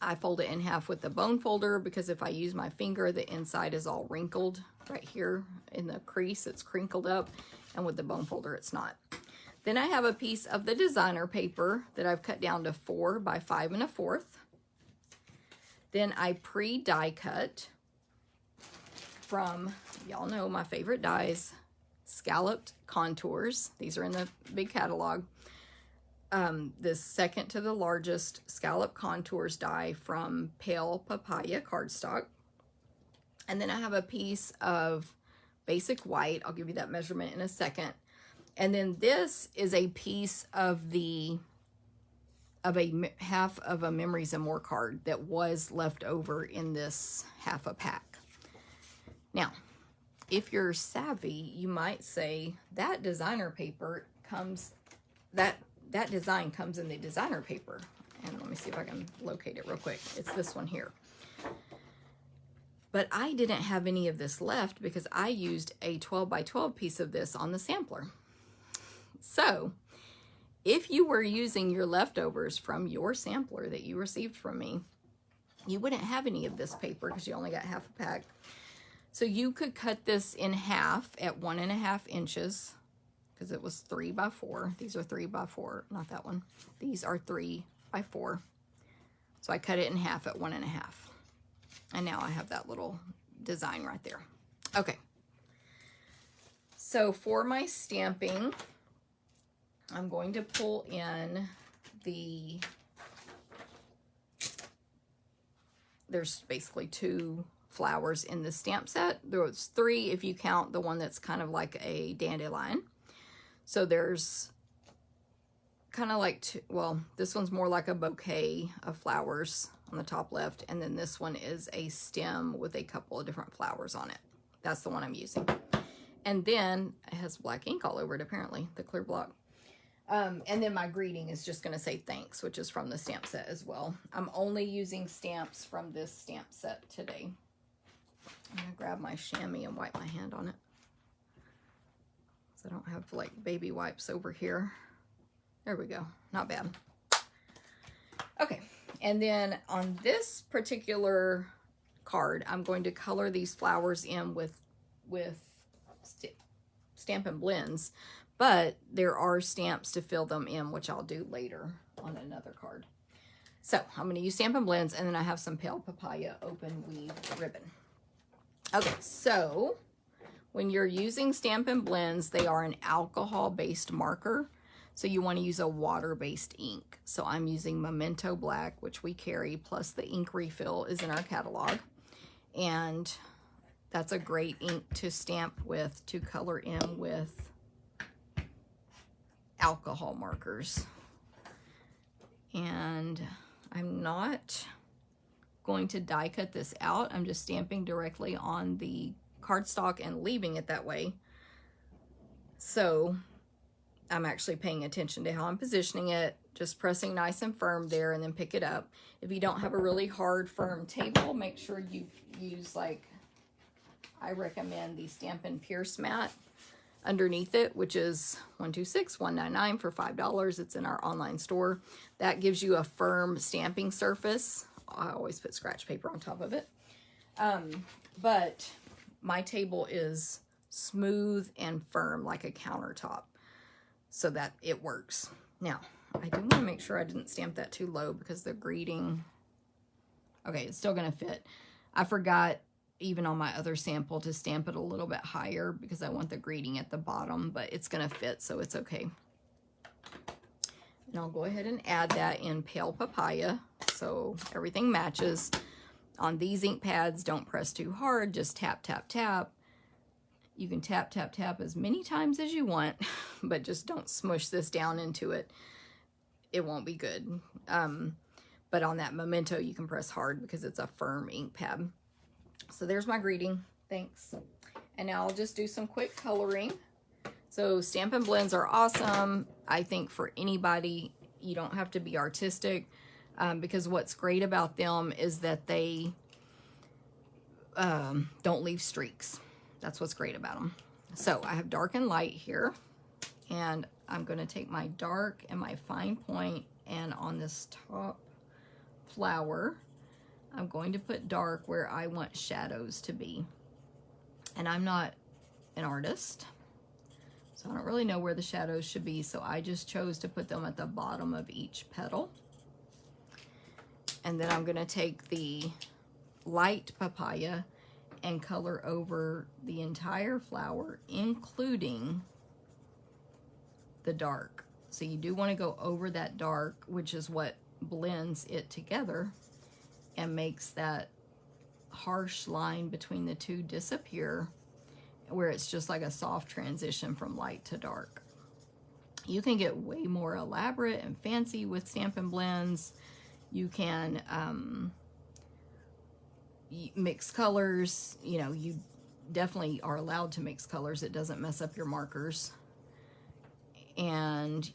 I fold it in half with the bone folder because if I use my finger, the inside is all wrinkled right here in the crease. It's crinkled up, and with the bone folder, it's not. Then I have a piece of the designer paper that I've cut down to 4 by 5 1/4. Then I pre-die cut from, y'all know my favorite dies, Scalloped Contours. These are in the big catalog. This second to the largest Scallop Contours die from Pale Papaya cardstock. And then I have a piece of basic white. I'll give you that measurement in a second. And then this is a piece of half of a Memories and More card that was left over in this half a pack. Now, if you're savvy, you might say that designer paper comes, that design comes in the designer paper. And let me see if I can locate it real quick. It's this one here. But I didn't have any of this left because I used a 12 by 12 piece of this on the sampler. So if you were using your leftovers from your sampler that you received from me, you wouldn't have any of this paper because you only got half a pack. So you could cut this in half at 1.5 inches because it was 3 by 4. These are 3 by 4, not that one. These are 3 by 4. So I cut it in half at 1.5. And now I have that little design right there. Okay. So for my stamping, I'm going to pull in there's basically 2 flowers in the stamp set. There's 3 if you count the one that's kind of like a dandelion. So there's kind of like this one's more like a bouquet of flowers on the top left, and then this one is a stem with a couple of different flowers on it. That's the one I'm using. And then it has black ink all over it, apparently, the clear block. And then my greeting is just going to say thanks, which is from the stamp set as well. I'm only using stamps from this stamp set today. I'm going to grab my chamois and wipe my hand on it, so I don't have like baby wipes over here. There we go. Not bad. Okay. And then on this particular card, I'm going to color these flowers in with Stampin' Blends, but there are stamps to fill them in, which I'll do later on another card. So I'm going to use Stampin' Blends, and then I have some Pale Papaya open weave ribbon. Okay, so when you're using Stampin' Blends, they are an alcohol-based marker. So you want to use a water-based ink. So I'm using Memento Black, which we carry, plus the ink refill is in our catalog. And that's a great ink to stamp with, to color in with alcohol markers. And I'm not going to die cut this out. I'm just stamping directly on the cardstock and leaving it that way. So I'm actually paying attention to how I'm positioning it, just pressing nice and firm there and then pick it up. If you don't have a really hard, firm table, make sure you use, like, I recommend the Stampin' Pierce mat underneath it, which is $126.199 for $5. It's in our online store. That gives you a firm stamping surface. I always put scratch paper on top of it. But my table is smooth and firm like a countertop, so that it works. Now, I do want to make sure I didn't stamp that too low because the greeting, okay, it's still going to fit. I forgot, even on my other sample, to stamp it a little bit higher because I want the greeting at the bottom, but it's going to fit, so it's okay. And I'll go ahead and add that in Pale Papaya so everything matches. On these ink pads, don't press too hard, just tap, tap, tap. You can tap, tap, tap as many times as you want, but just don't smush this down into it. It won't be good. But on that Memento, you can press hard because it's a firm ink pad. So there's my greeting. Thanks. And now I'll just do some quick coloring. So Stampin' Blends are awesome. I think for anybody, you don't have to be artistic, because what's great about them is that they don't leave streaks. That's what's great about them. So I have dark and light here, and I'm going to take my dark and my fine point, and on this top flower, I'm going to put dark where I want shadows to be. And I'm not an artist, so I don't really know where the shadows should be, so I just chose to put them at the bottom of each petal. And then I'm going to take the light papaya and color over the entire flower, including the dark. So you do want to go over that dark, which is what blends it together and makes that harsh line between the two disappear, where it's just like a soft transition from light to dark. You can get way more elaborate and fancy with Stampin' Blends. You can mix colors. You know, you definitely are allowed to mix colors. It doesn't mess up your markers. And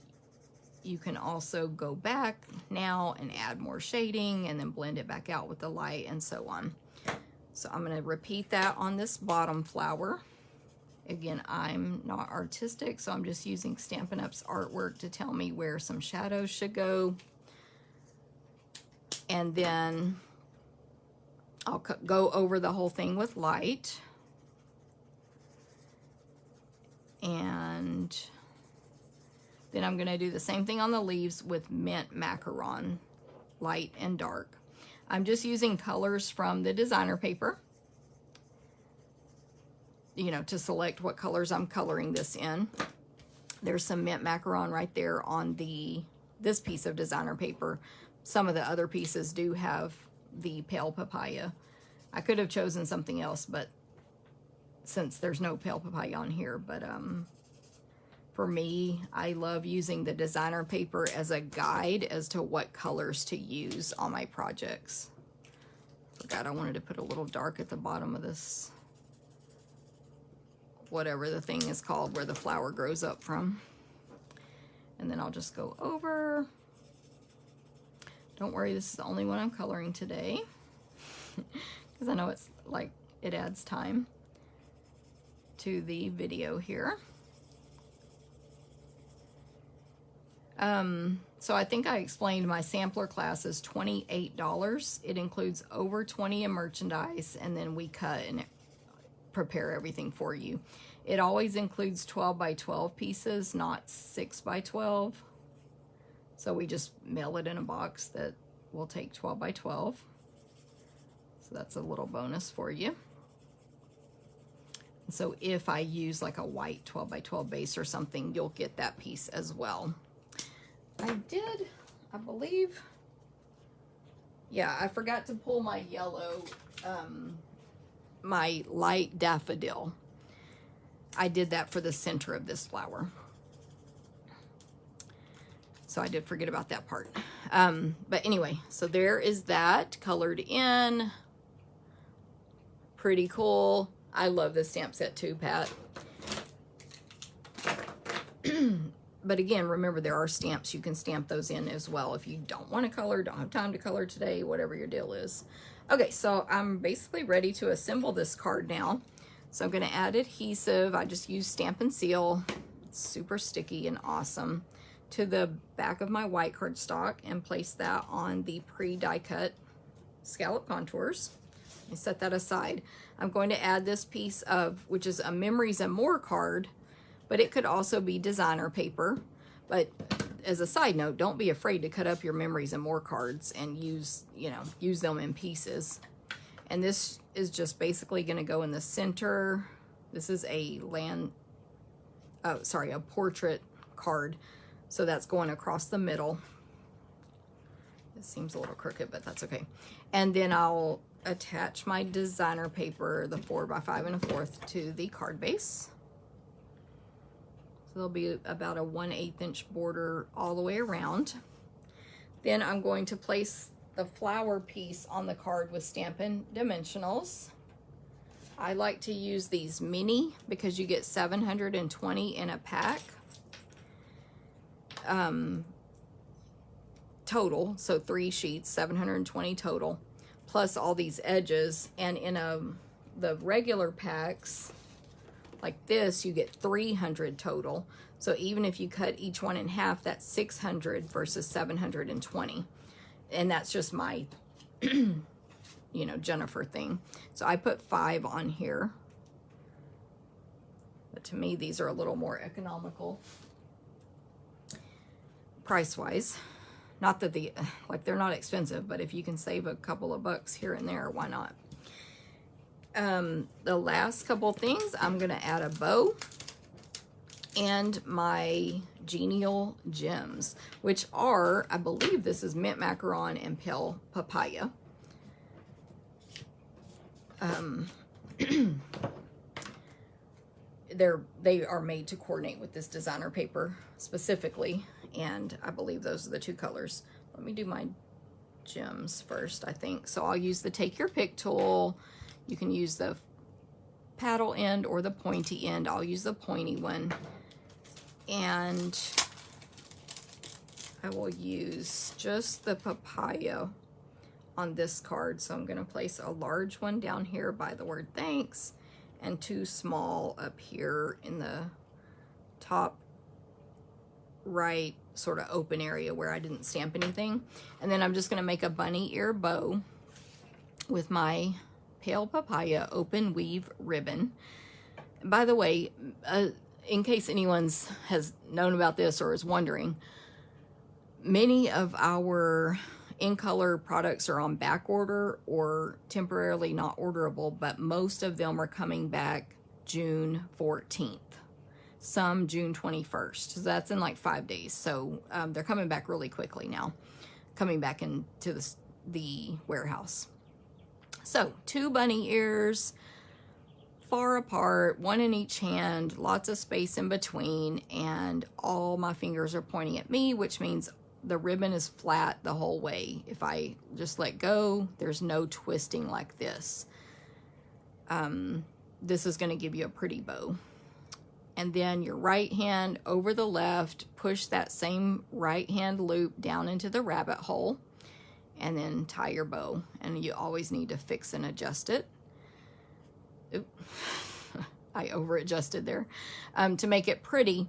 you can also go back now and add more shading and then blend it back out with the light and so on. So I'm going to repeat that on this bottom flower. Again, I'm not artistic, so I'm just using Stampin' Up's artwork to tell me where some shadows should go. And then I'll go over the whole thing with light. And then I'm going to do the same thing on the leaves with mint macaron, light and dark. I'm just using colors from the designer paper, you know, to select what colors I'm coloring this in. There's some mint macaron right there on this piece of designer paper. Some of the other pieces do have the pale papaya. I could have chosen something else, but since there's no pale papaya on here, but for me, I love using the designer paper as a guide as to what colors to use on my projects. Forgot I wanted to put a little dark at the bottom of this, whatever the thing is called where the flower grows up from. And then I'll just go over. Don't worry, this is the only one I'm coloring today, because I know it's like it adds time to the video here. So I think I explained my sampler class is $28. It includes over 20 in merchandise, and then we cut and prepare everything for you. It always includes 12 by 12 pieces, not 6 by 12. So we just mail it in a box that will take 12 by 12. So that's a little bonus for you. So if I use like a white 12 by 12 base or something, you'll get that piece as well. I believe, yeah, I forgot to pull my yellow my light daffodil. I did that for the center of this flower. So I did forget about that part. But anyway, so there is that colored in. Pretty cool. I love this stamp set too, Pat. But again, remember there are stamps. You can stamp those in as well if you don't want to color, don't have time to color today, whatever your deal is. Okay, so I'm basically ready to assemble this card now. So I'm going to add adhesive. I just use Stampin' Seal. It's super sticky and awesome. To the back of my white cardstock and place that on the pre-die cut scallop contours. I set that aside. I'm going to add this piece of, which is a Memories and More card, but it could also be designer paper. But as a side note, don't be afraid to cut up your Memories and More cards and use them in pieces. And this is just basically going to go in the center. This is a portrait card. So that's going across the middle. It seems a little crooked, but that's okay. And then I'll attach my designer paper, the 4x5 1/4, to the card base. So there'll be about a 1/8 inch border all the way around. Then I'm going to place the flower piece on the card with Stampin' Dimensionals. I like to use these mini because you get 720 in a pack. Total, so 3 sheets, 720 total, plus all these edges. And in the regular packs like this, you get 300 total. So even if you cut each one in half, that's 600 versus 720. And that's just my, Jennifer thing. So I put 5 on here. But to me, these are a little more economical price-wise. Not that they're not expensive, but if you can save a couple of bucks here and there, why not? The last couple things, I'm going to add a bow and my Genial Gems, which are, I believe this is mint macaron and pale papaya. They are made to coordinate with this designer paper specifically, and I believe those are the 2 colors. Let me do my gems first, I think. So I'll use the Take Your Pick tool. You can use the paddle end or the pointy end. I'll use the pointy one. And I will use just the papaya on this card. So I'm going to place a large one down here by the word thanks and 2 small up here in the top right sort of open area where I didn't stamp anything. And then I'm just going to make a bunny ear bow with my pale papaya open weave ribbon. By the way, in case anyone has known about this or is wondering, many of our in color products are on back order or temporarily not orderable, but most of them are coming back June 14th. Some June 21st. So that's in like 5 days. So they're coming back really quickly now, coming back into the warehouse. So 2 bunny ears, far apart, 1 in each hand, lots of space in between, and all my fingers are pointing at me, which means the ribbon is flat the whole way. If I just let go, there's no twisting like this. This is going to give you a pretty bow. And then your right hand over the left, push that same right hand loop down into the rabbit hole, and then tie your bow. And you always need to fix and adjust it. Oop. I over adjusted there, to make it pretty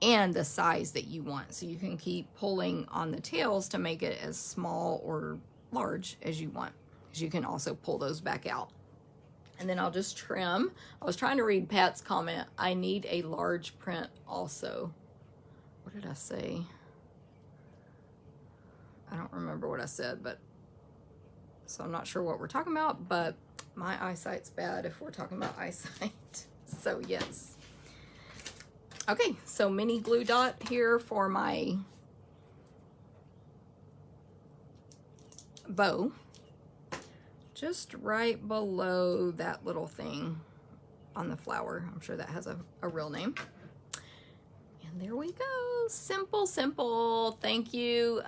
and the size that you want. So you can keep pulling on the tails to make it as small or large as you want, because you can also pull those back out. And then I'll just trim. I was trying to read Pat's comment. I need a large print also. What did I say? I don't remember what I said, but so I'm not sure what we're talking about, but my eyesight's bad if we're talking about eyesight. So yes. Okay, so mini glue dot here for my bow. just right below that little thing on the flower. I'm sure that has a real name. And there we go. Simple, simple. Thank you.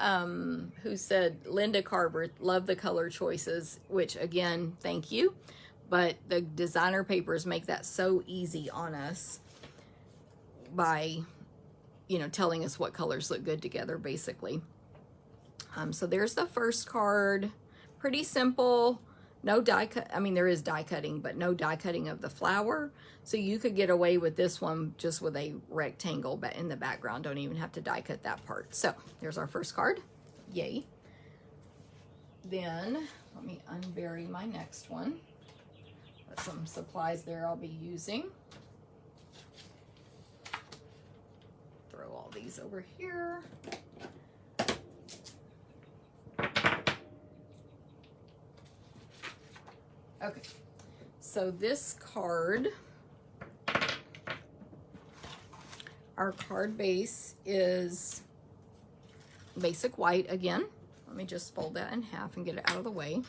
Who said, Linda Carver, love the color choices, which again, thank you. But the designer papers make that so easy on us by, you know, telling us what colors look good together, basically. So there's the first card. Pretty simple. No die cut. I mean, there is die cutting, but no die cutting of the flower. So you could get away with this one just with a rectangle in the background. Don't even have to die cut that part. So there's our first card. Yay. Then let me unbury my next one. Got some supplies there I'll be using. Throw all these over here. Okay, so this card, our card base is basic white again. Let me just fold that in half and get it out of the way.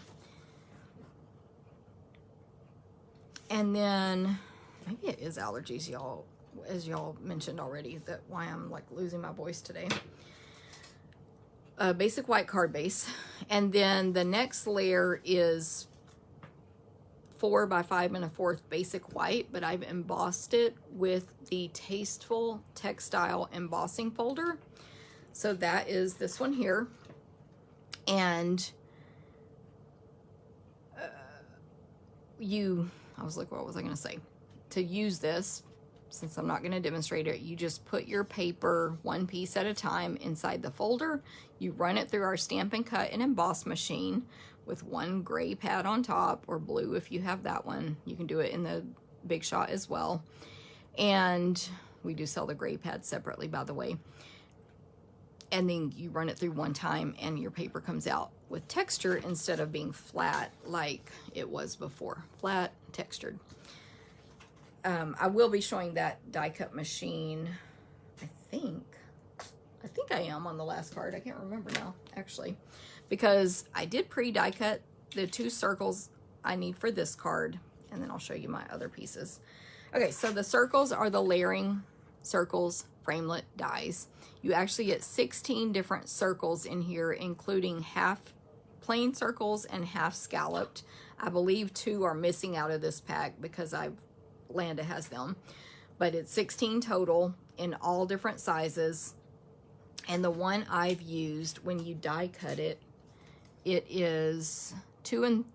And then, maybe it is allergies, y'all, as y'all mentioned already, that's why I'm like losing my voice today. Basic white card base. And then the next layer is 4 by 5 1/4 basic white, but I've embossed it with the Tasteful Textile embossing folder. So that is this one here. And what was I going to say? To use this, since I'm not going to demonstrate it, you just put your paper one piece at a time inside the folder. You run it through our Stampin' Cut and Emboss machine with one gray pad on top, or blue if you have that one. You can do it in the Big Shot as well. And we do sell the gray pad separately, by the way. And then you run it through one time and your paper comes out with texture instead of being flat like it was before. Flat, textured. I will be showing that die cut machine, I think I am on the last card. I can't remember now, actually, because I did pre-die cut the 2 circles I need for this card, and then I'll show you my other pieces. Okay, so the circles are the layering circles Framelit dies. You actually get 16 different circles in here, including half plain circles and half scalloped. I believe 2 are missing out of this pack because Landa has them, but it's 16 total in all different sizes. And the one I've used, when you die cut it, it is 2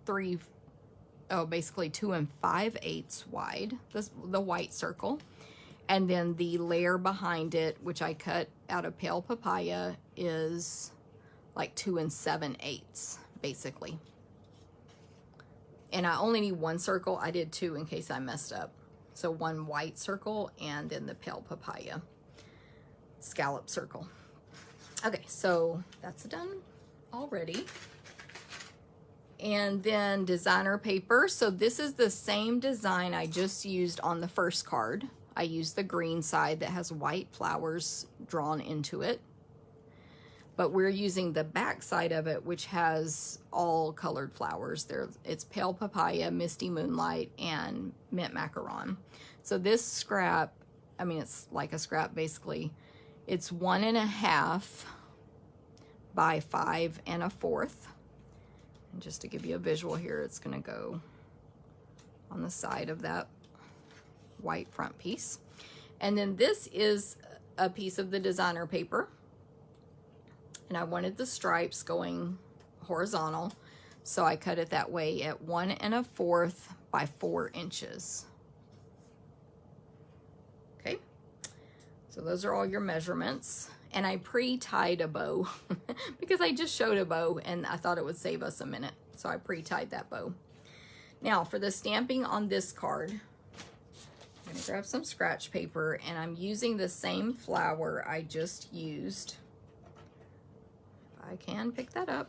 5/8 wide, the white circle. And then the layer behind it, which I cut out of pale papaya, is like 2 7/8, basically. And I only need 1 circle. I did 2 in case I messed up. So 1 white circle and then the pale papaya scallop circle. Okay, so that's done already. And then designer paper. So this is the same design I just used on the first card. I used the green side that has white flowers drawn into it. But we're using the back side of it, which has all colored flowers. It's pale papaya, misty moonlight, and mint macaron. So this scrap, I mean, it's like a scrap basically. It's 1 1/2 by 5 1/4. And just to give you a visual here, it's going to go on the side of that white front piece. And then this is a piece of the designer paper. And I wanted the stripes going horizontal, so I cut it that way at 1 1/4 by 4 inches. Okay, so those are all your measurements. And I pre-tied a bow because I just showed a bow and I thought it would save us a minute. So I pre-tied that bow. Now for the stamping on this card, I'm gonna grab some scratch paper, and I'm using the same flower I just used. I can pick that up,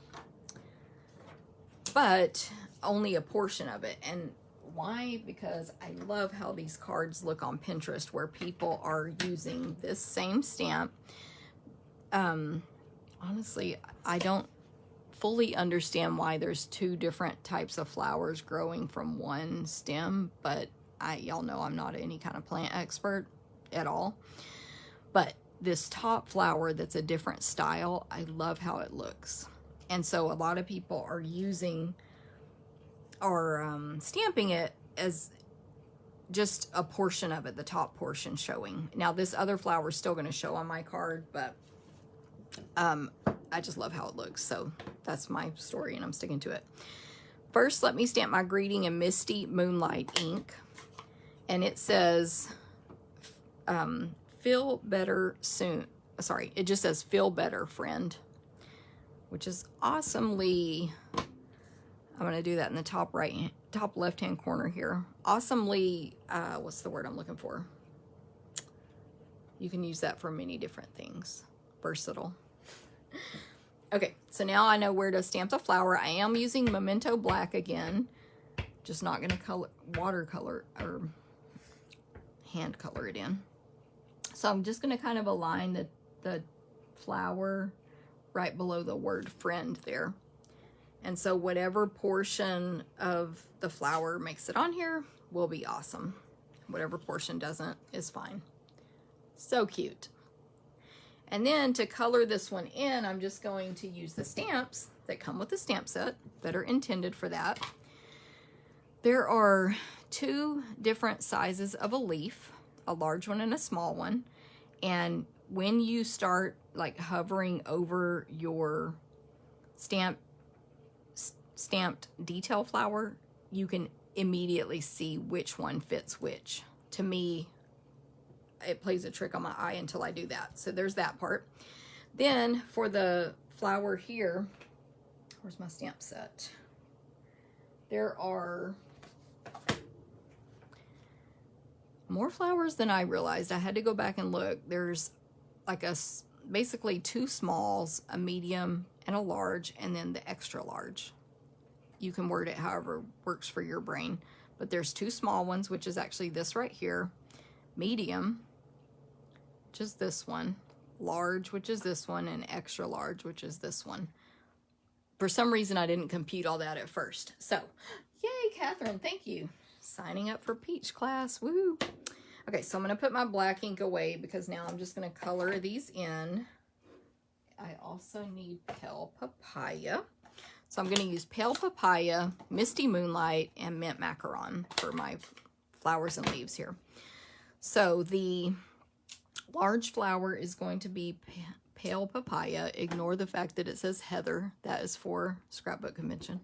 but only a portion of it. And why? Because I love how these cards look on Pinterest, where people are using this same stamp. Honestly, I don't fully understand why there's two different types of flowers growing from one stem, but y'all know I'm not any kind of plant expert at all. But this top flower that's a different style, I love how it looks. And so a lot of people are stamping it as just a portion of it, the top portion showing. Now this other flower is still going to show on my card, but I just love how it looks. So that's my story and I'm sticking to it. First, let me stamp my greeting in Misty Moonlight ink. And it says, feel better soon. Sorry, it just says feel better, friend, which is awesomely, I'm going to do that in the top left-hand corner here. Awesomely, what's the word I'm looking for? You can use that for many different things. Versatile. Okay, so now I know where to stamp the flower. I am using Memento Black again. Just not going to watercolor or hand color it in. So I'm just going to kind of align the flower right below the word friend there. And so whatever portion of the flower makes it on here will be awesome. Whatever portion doesn't is fine. So cute. And then to color this one in, I'm just going to use the stamps that come with the stamp set that are intended for that. There are two different sizes of a leaf, a large one and a small one. And when you start like hovering over your stamped detail flower, you can immediately see which one fits which. To me, it plays a trick on my eye until I do that. So there's that part. Then for the flower here, where's my stamp set? There are more flowers than I realized. I had to go back and look. There's like basically two smalls, a medium and a large, and then the extra large. You can word it however works for your brain. But there's two small ones, which is actually this right here. Medium, which is this one. Large, which is this one. And extra large, which is this one. For some reason, I didn't compute all that at first. So, yay, Catherine, thank you. Signing up for Peach class, woo. Okay, so I'm going to put my black ink away because now I'm just going to color these in. I also need Pale Papaya. So I'm going to use Pale Papaya, Misty Moonlight, and Mint Macaron for my flowers and leaves here. So the large flower is going to be Pale Papaya. Ignore the fact that it says Heather. That is for Scrapbook Convention.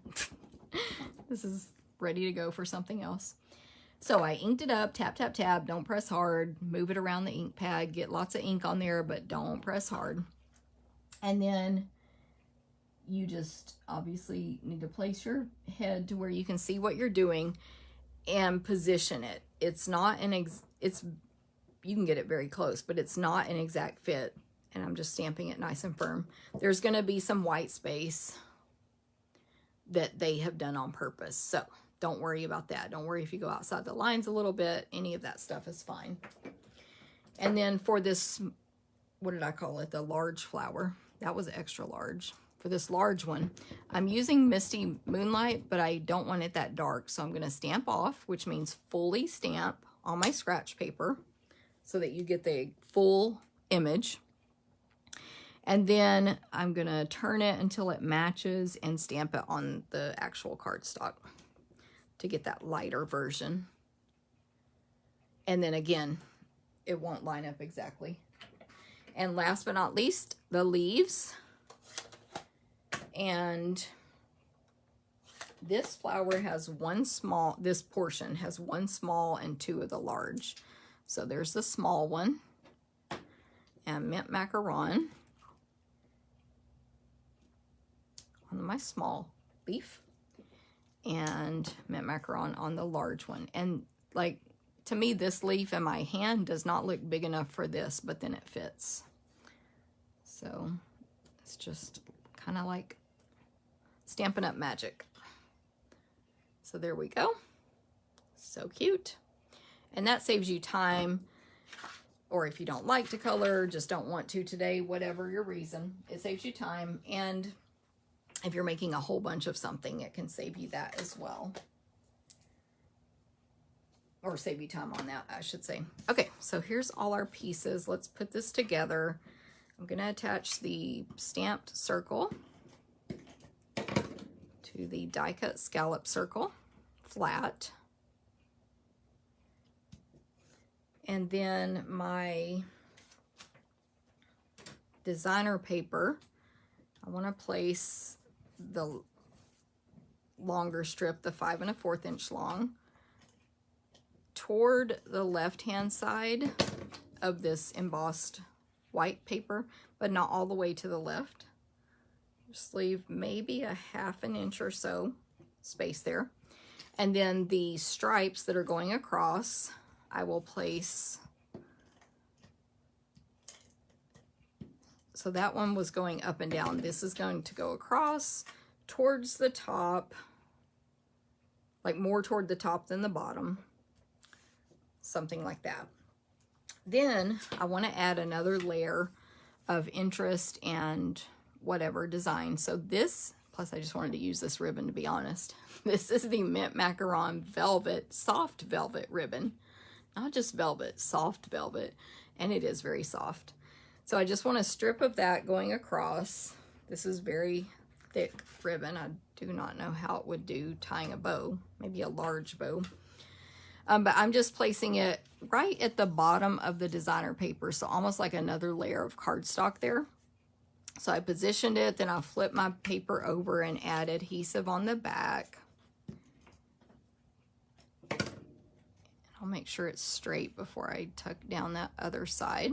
This is ready to go for something else. So I inked it up, tap, tap, tap, don't press hard, move it around the ink pad, get lots of ink on there, but don't press hard. And then you just obviously need to place your head to where you can see what you're doing and position it. It's not you can get it very close, but it's not an exact fit. And I'm just stamping it nice and firm. There's going to be some white space that they have done on purpose. So don't worry about that. Don't worry if you go outside the lines a little bit. Any of that stuff is fine. And then for this, what did I call it? The large flower. That was extra large. For this large one, I'm using Misty Moonlight, but I don't want it that dark. So I'm going to stamp off, which means fully stamp on my scratch paper so that you get the full image. And then I'm going to turn it until it matches and stamp it on the actual cardstock to get that lighter version. And then again, it won't line up exactly. And last but not least, the leaves. And this flower has one small, this portion has one small and two of the large. So there's the small one. And Mint Macaron on my small leaf. And Mint Macaron on the large one. And like, to me, this leaf in my hand does not look big enough for this, but then it fits. So it's just kind of like Stampin' Up magic. So there we go. So cute. And that saves you time, or if you don't like to color, just don't want to today, whatever your reason, it saves you time. And If you're making a whole bunch of something, it can save you that as well. Or save you time on that, I should say. Okay, so here's all our pieces. Let's put this together. I'm going to attach the stamped circle to the die cut scallop circle flat. And then my designer paper, I want to place the longer strip, the 5 1/4 inch long, toward the left hand side of this embossed white paper, but not all the way to the left. Just leave maybe a 1/2 inch or so space there. And then the stripes that are going across, I will place. So that one was going up and down. This is going to go across towards the top, like more toward the top than the bottom, something like that. Then I want to add another layer of interest and whatever design. So this, plus I just wanted to use this ribbon, to be honest. This is the Mint Macaron Velvet, soft velvet ribbon. Not just velvet, soft velvet. And it is very soft. So I just want a strip of that going across. This is very thick ribbon. I do not know how it would do tying a bow, maybe a large bow. But I'm just placing it right at the bottom of the designer paper, so almost like another layer of cardstock there. So I positioned it, then I'll flip my paper over and add adhesive on the back. I'll make sure it's straight before I tuck down that other side.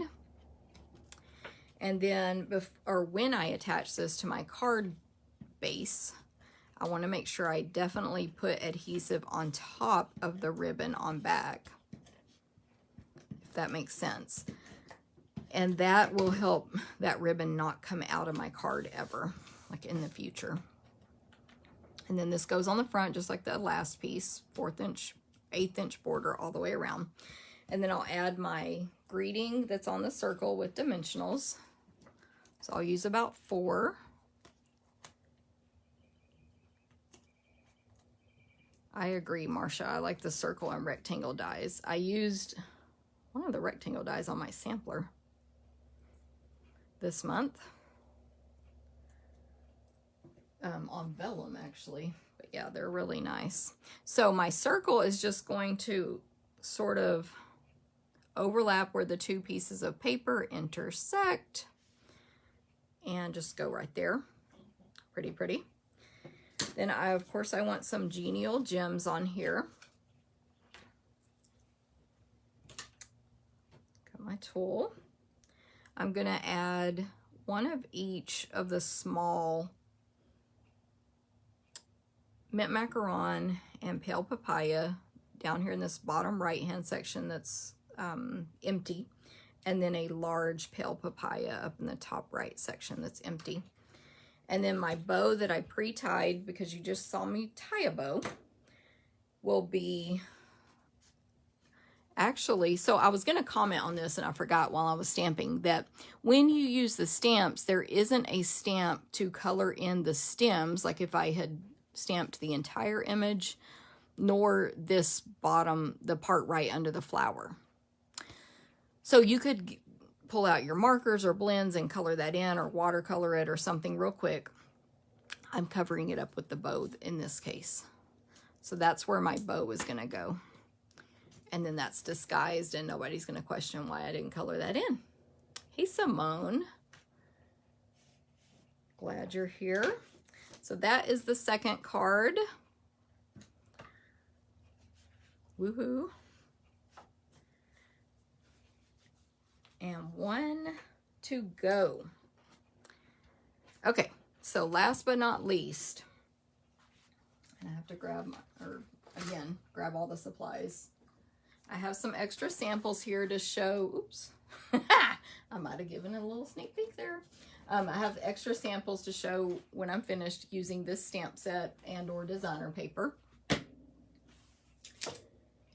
And then, when I attach this to my card base, I want to make sure I definitely put adhesive on top of the ribbon on back, if that makes sense. And that will help that ribbon not come out of my card ever, like in the future. And then this goes on the front just like the last piece, 1/4 inch, 1/8 inch border all the way around. And then I'll add my greeting that's on the circle with dimensionals. So I'll use about 4. I agree, Marcia. I like the circle and rectangle dies. I used one of the rectangle dies on my sampler this month. On vellum, actually. But yeah, they're really nice. So my circle is just going to sort of overlap where the 2 pieces of paper intersect. And just go right there. Pretty pretty. Then of course I want some genial gems on here. Got my tool. I'm gonna add one of each of the small Mint Macaron and Pale Papaya down here in this bottom right hand section that's empty. And then a large Pale Papaya up in the top right section that's empty. And then my bow that I pre-tied, because you just saw me tie a bow, will be actually, so I was going to comment on this and I forgot while I was stamping, that when you use the stamps, there isn't a stamp to color in the stems, like if I had stamped the entire image, nor this bottom, the part right under the flower. So you could pull out your markers or blends and color that in, or watercolor it or something real quick. I'm covering it up with the bow in this case. So that's where my bow is going to go. And then that's disguised and nobody's going to question why I didn't color that in. Hey, Simone. Glad you're here. So that is the second card. Woohoo. And 1 to go. Okay, so last but not least, and I have to grab grab all the supplies. I have some extra samples here to show. Oops, I might have given it a little sneak peek there. I have extra samples to show when I'm finished using this stamp set and or designer paper.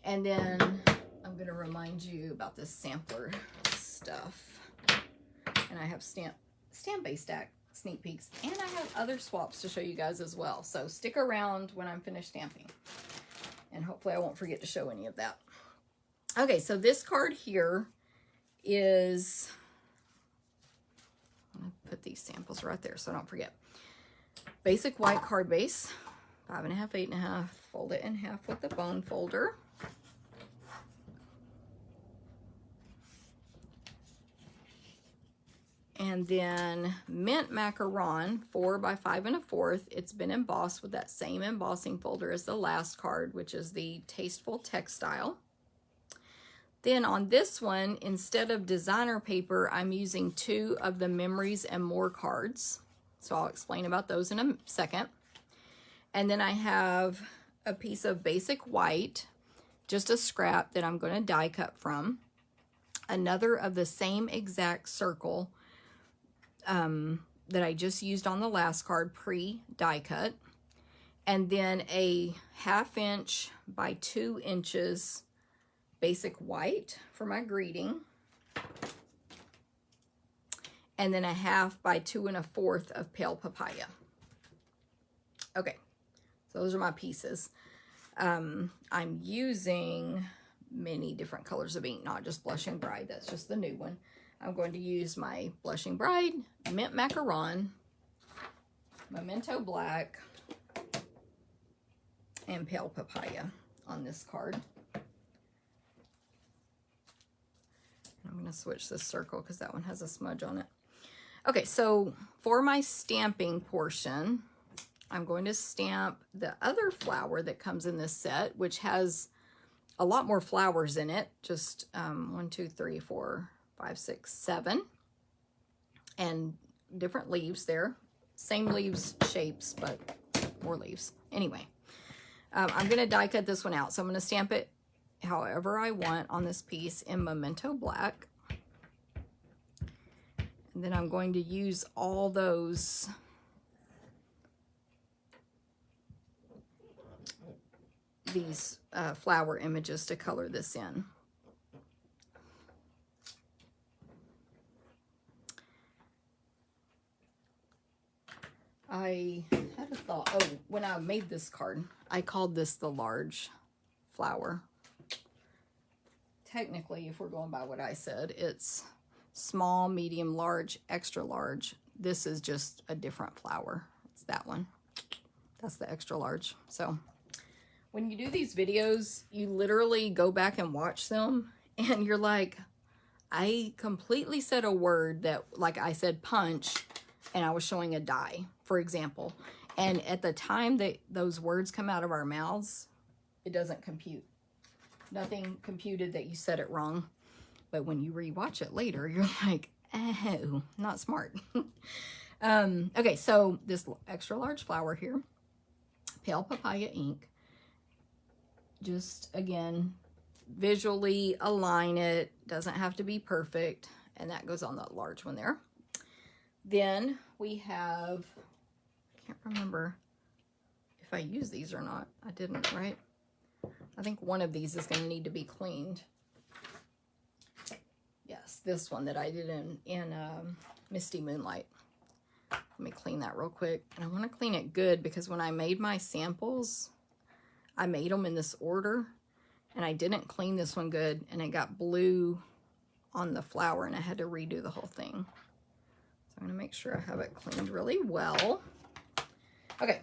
And then I'm going to remind you about this sampler stuff. And I have stamp-based sneak peeks. And I have other swaps to show you guys as well. So stick around when I'm finished stamping. And hopefully I won't forget to show any of that. Okay, so this card here is, I'm going to put these samples right there so I don't forget. Basic white card base, 5.5, 8.5, fold it in half with the bone folder. And then mint macaron, 4 by 5 1/4. It's been embossed with that same embossing folder as the last card, which is the Tasteful Textile. Then on this one, instead of designer paper, I'm using 2 of the Memories and More cards. So I'll explain about those in a second. And then I have a piece of basic white, just a scrap that I'm going to die cut from. Another of the same exact circle that I just used on the last card, pre-die cut. And then a 1/2 inch by 2 inches basic white for my greeting. And then a 1/2 by 2 1/4 of pale papaya. Okay, so those are my pieces. I'm using many different colors of ink, not just Blushing Bride. That's just the new one. I'm going to use my Blushing Bride, Mint Macaron, Memento Black, and Pale Papaya on this card. I'm going to switch this circle because that one has a smudge on it. Okay, so for my stamping portion, I'm going to stamp the other flower that comes in this set, which has a lot more flowers in it. Just 1, 2, 3, 4, 5, 6, 7. And different leaves there. Same leaves shapes, but more leaves. Anyway, I'm going to die cut this one out. So I'm going to stamp it however I want on this piece in Memento Black. And then I'm going to use all those flower images to color this in. I had a thought, oh, when I made this card, I called this the large flower. Technically, if we're going by what I said, it's small, medium, large, extra large. This is just a different flower. It's that one. That's the extra large. So when you do these videos, you literally go back and watch them and you're like, I completely said a word that, like I said punch, and I was showing a die, for example. And at the time that those words come out of our mouths, it doesn't compute. Nothing computed that you said it wrong. But when you rewatch it later, you're like, oh, not smart. Okay, so this extra large flower here, Pale Papaya ink. Just, again, visually align it. Doesn't have to be perfect. And that goes on the large one there. Then we have, I can't remember if I use these or not. I didn't, right? I think one of these is going to need to be cleaned. Yes, this one that I did in Misty Moonlight. Let me clean that real quick. And I want to clean it good because when I made my samples, I made them in this order. And I didn't clean this one good. And it got blue on the flower. And I had to redo the whole thing. I'm going to make sure I have it cleaned really well. Okay,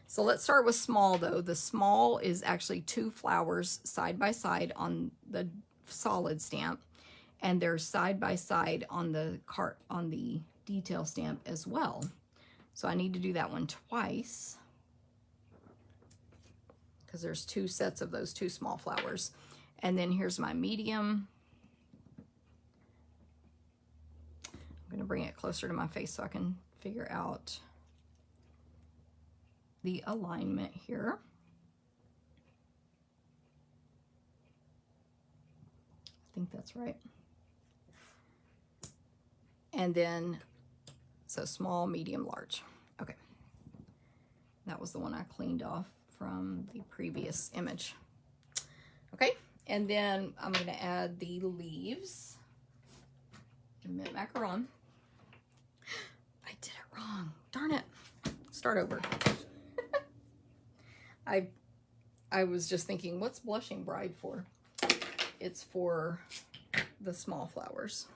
so let's start with small though. The small is actually 2 flowers side by side on the solid stamp, and they're side by side on the detail stamp as well. So I need to do that one twice because there's 2 sets of those 2 small flowers. And then here's my medium. I'm going to bring it closer to my face so I can figure out the alignment here. I think that's right. And then, so small, medium, large. Okay. That was the one I cleaned off from the previous image. Okay, and then I'm going to add the leaves. Mint macaron. I did it wrong. start over. I was just thinking, what's Blushing Bride for? It's for the small flowers.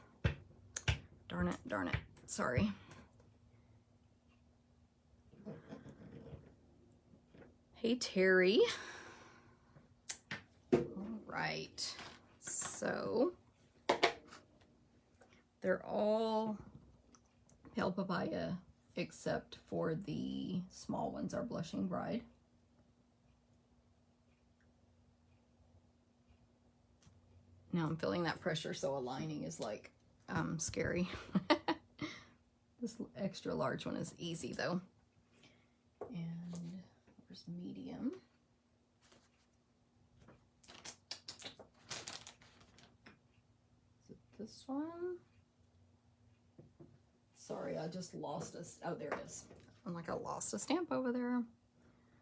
Darn it, darn it. Sorry. Hey, Terry. All right. So they're all pale papaya except for the small ones are Blushing Bride. Now I'm feeling that pressure, so aligning is like scary. This extra large one is easy though. And there's medium. Is it this one? Sorry, I just lost a, oh, there it is. I'm like, I lost a stamp over there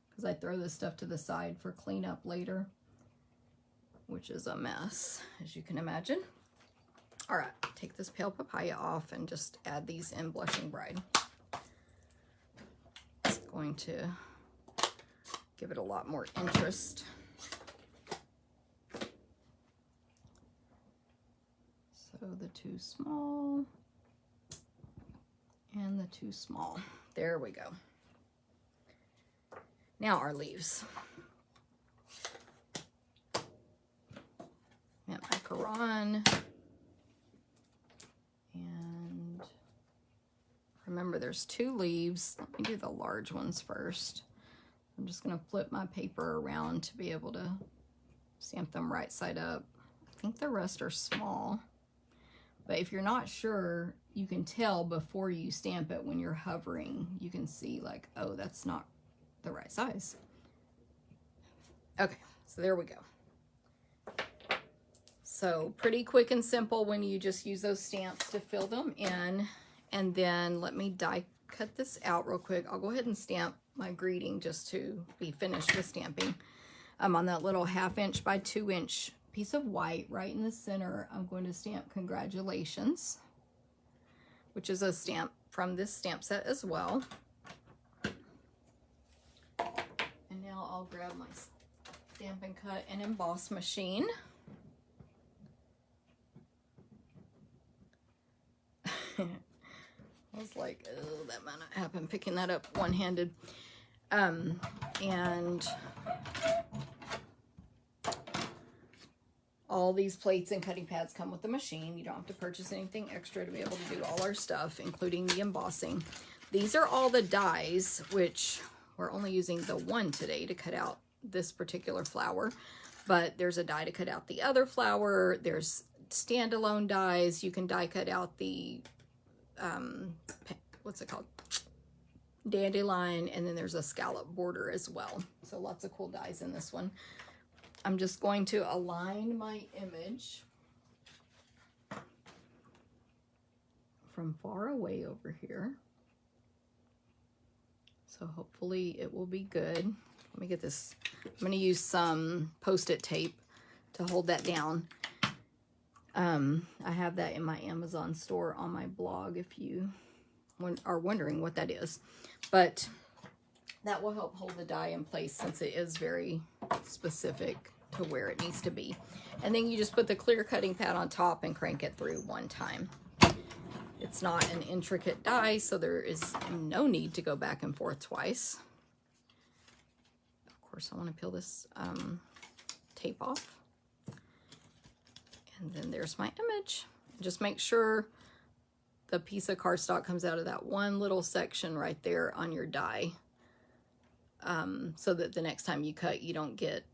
because I throw this stuff to the side for cleanup later, which is a mess, as you can imagine. All right, take this pale papaya off and just add these in Blushing Bride. It's going to give it a lot more interest. So the two small and the two small. There we go. Now our leaves. And macaron. And remember, there's two leaves. Let me do the large ones first. I'm just going to flip my paper around to be able to stamp them right side up. I think the rest are small. But if you're not sure, you can tell before you stamp it when you're hovering. You can see like, oh, that's not the right size. Okay, so there we go. So pretty quick and simple when you just use those stamps to fill them in. And then let me die cut this out real quick. I'll go ahead and stamp my greeting just to be finished with stamping. I'm on that little 1/2 inch by 2 inch piece of white right in the center. I'm going to stamp congratulations, which is a stamp from this stamp set as well. And now I'll grab my Stampin' Cut and Emboss machine. I was like, oh, that might not happen picking that up one-handed. And all these plates and cutting pads come with the machine. You don't have to purchase anything extra to be able to do all our stuff, including the embossing. These are all the dies, which we're only using the one today to cut out this particular flower. But there's a die to cut out the other flower. There's standalone dies. You can die cut out the what's it called, dandelion, and then there's a scallop border as well. So lots of cool dies in this one. I'm just going to align my image from far away over here, so hopefully it will be good. Let me get this. I'm going to use some Post-it tape to hold that down. I have that in my Amazon store on my blog if you are wondering what that is. But that will help hold the die in place since it is very specific to where it needs to be. And then you just put the clear cutting pad on top and crank it through one time. It's not an intricate die, so there is no need to go back and forth twice. Of course, I want to peel this tape off. And then there's my image. Just make sure the piece of cardstock comes out of that one little section right there on your die, so that the next time you cut, you don't get,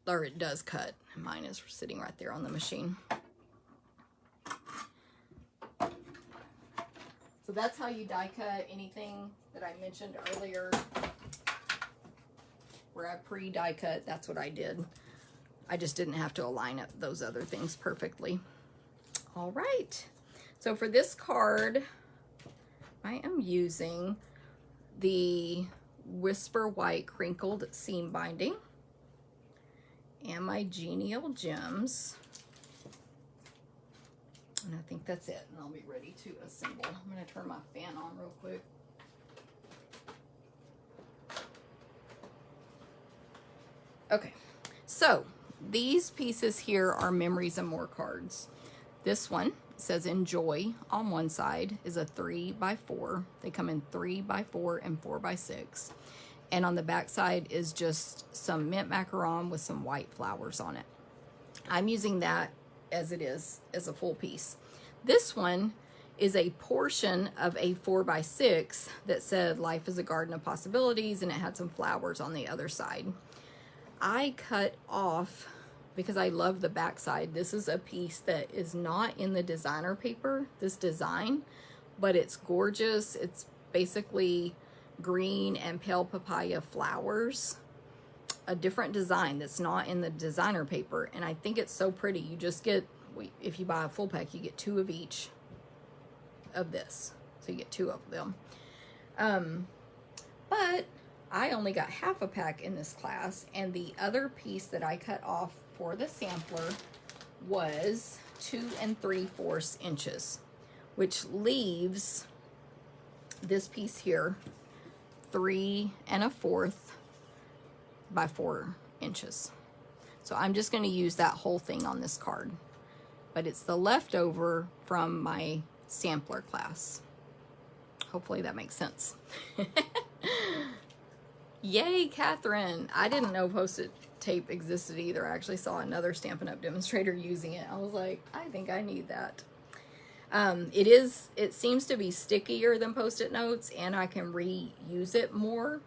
or it does cut. Mine is sitting right there on the machine. So that's how you die cut anything that I mentioned earlier where I pre-die cut. That's what I did. I just didn't have to align up those other things perfectly. All right. So for this card, I am using the Whisper White Crinkled Seam Binding and my Genial Gems. And I think that's it. And I'll be ready to assemble. I'm going to turn my fan on real quick. Okay, so these pieces here are Memories and More cards. This one says Enjoy on one side is a 3x4. They come in 3x4 and 4x6. And on the back side is just some mint macaron with some white flowers on it. I'm using that as it is, as a full piece. This one is a portion of a 4x6 that said Life is a Garden of Possibilities, and it had some flowers on the other side. I cut off, because I love the back side, this is a piece that is not in the designer paper, this design, but it's gorgeous. It's basically green and pale papaya flowers, a different design that's not in the designer paper, and I think it's so pretty. You just get, if you buy a full pack, you get 2 of each of this, so you get 2 of them. But I only got half a pack in this class, and the other piece that I cut off for the sampler was 2 3/4 inches, which leaves this piece here 3 1/4 by 4 inches. So I'm just going to use that whole thing on this card, but it's the leftover from my sampler class. Hopefully that makes sense. Yay, Catherine. I didn't know Post-it tape existed either. I actually saw another Stampin' Up demonstrator using it. I was like, I think I need that. It seems to be stickier than Post-it notes, and I can reuse it more.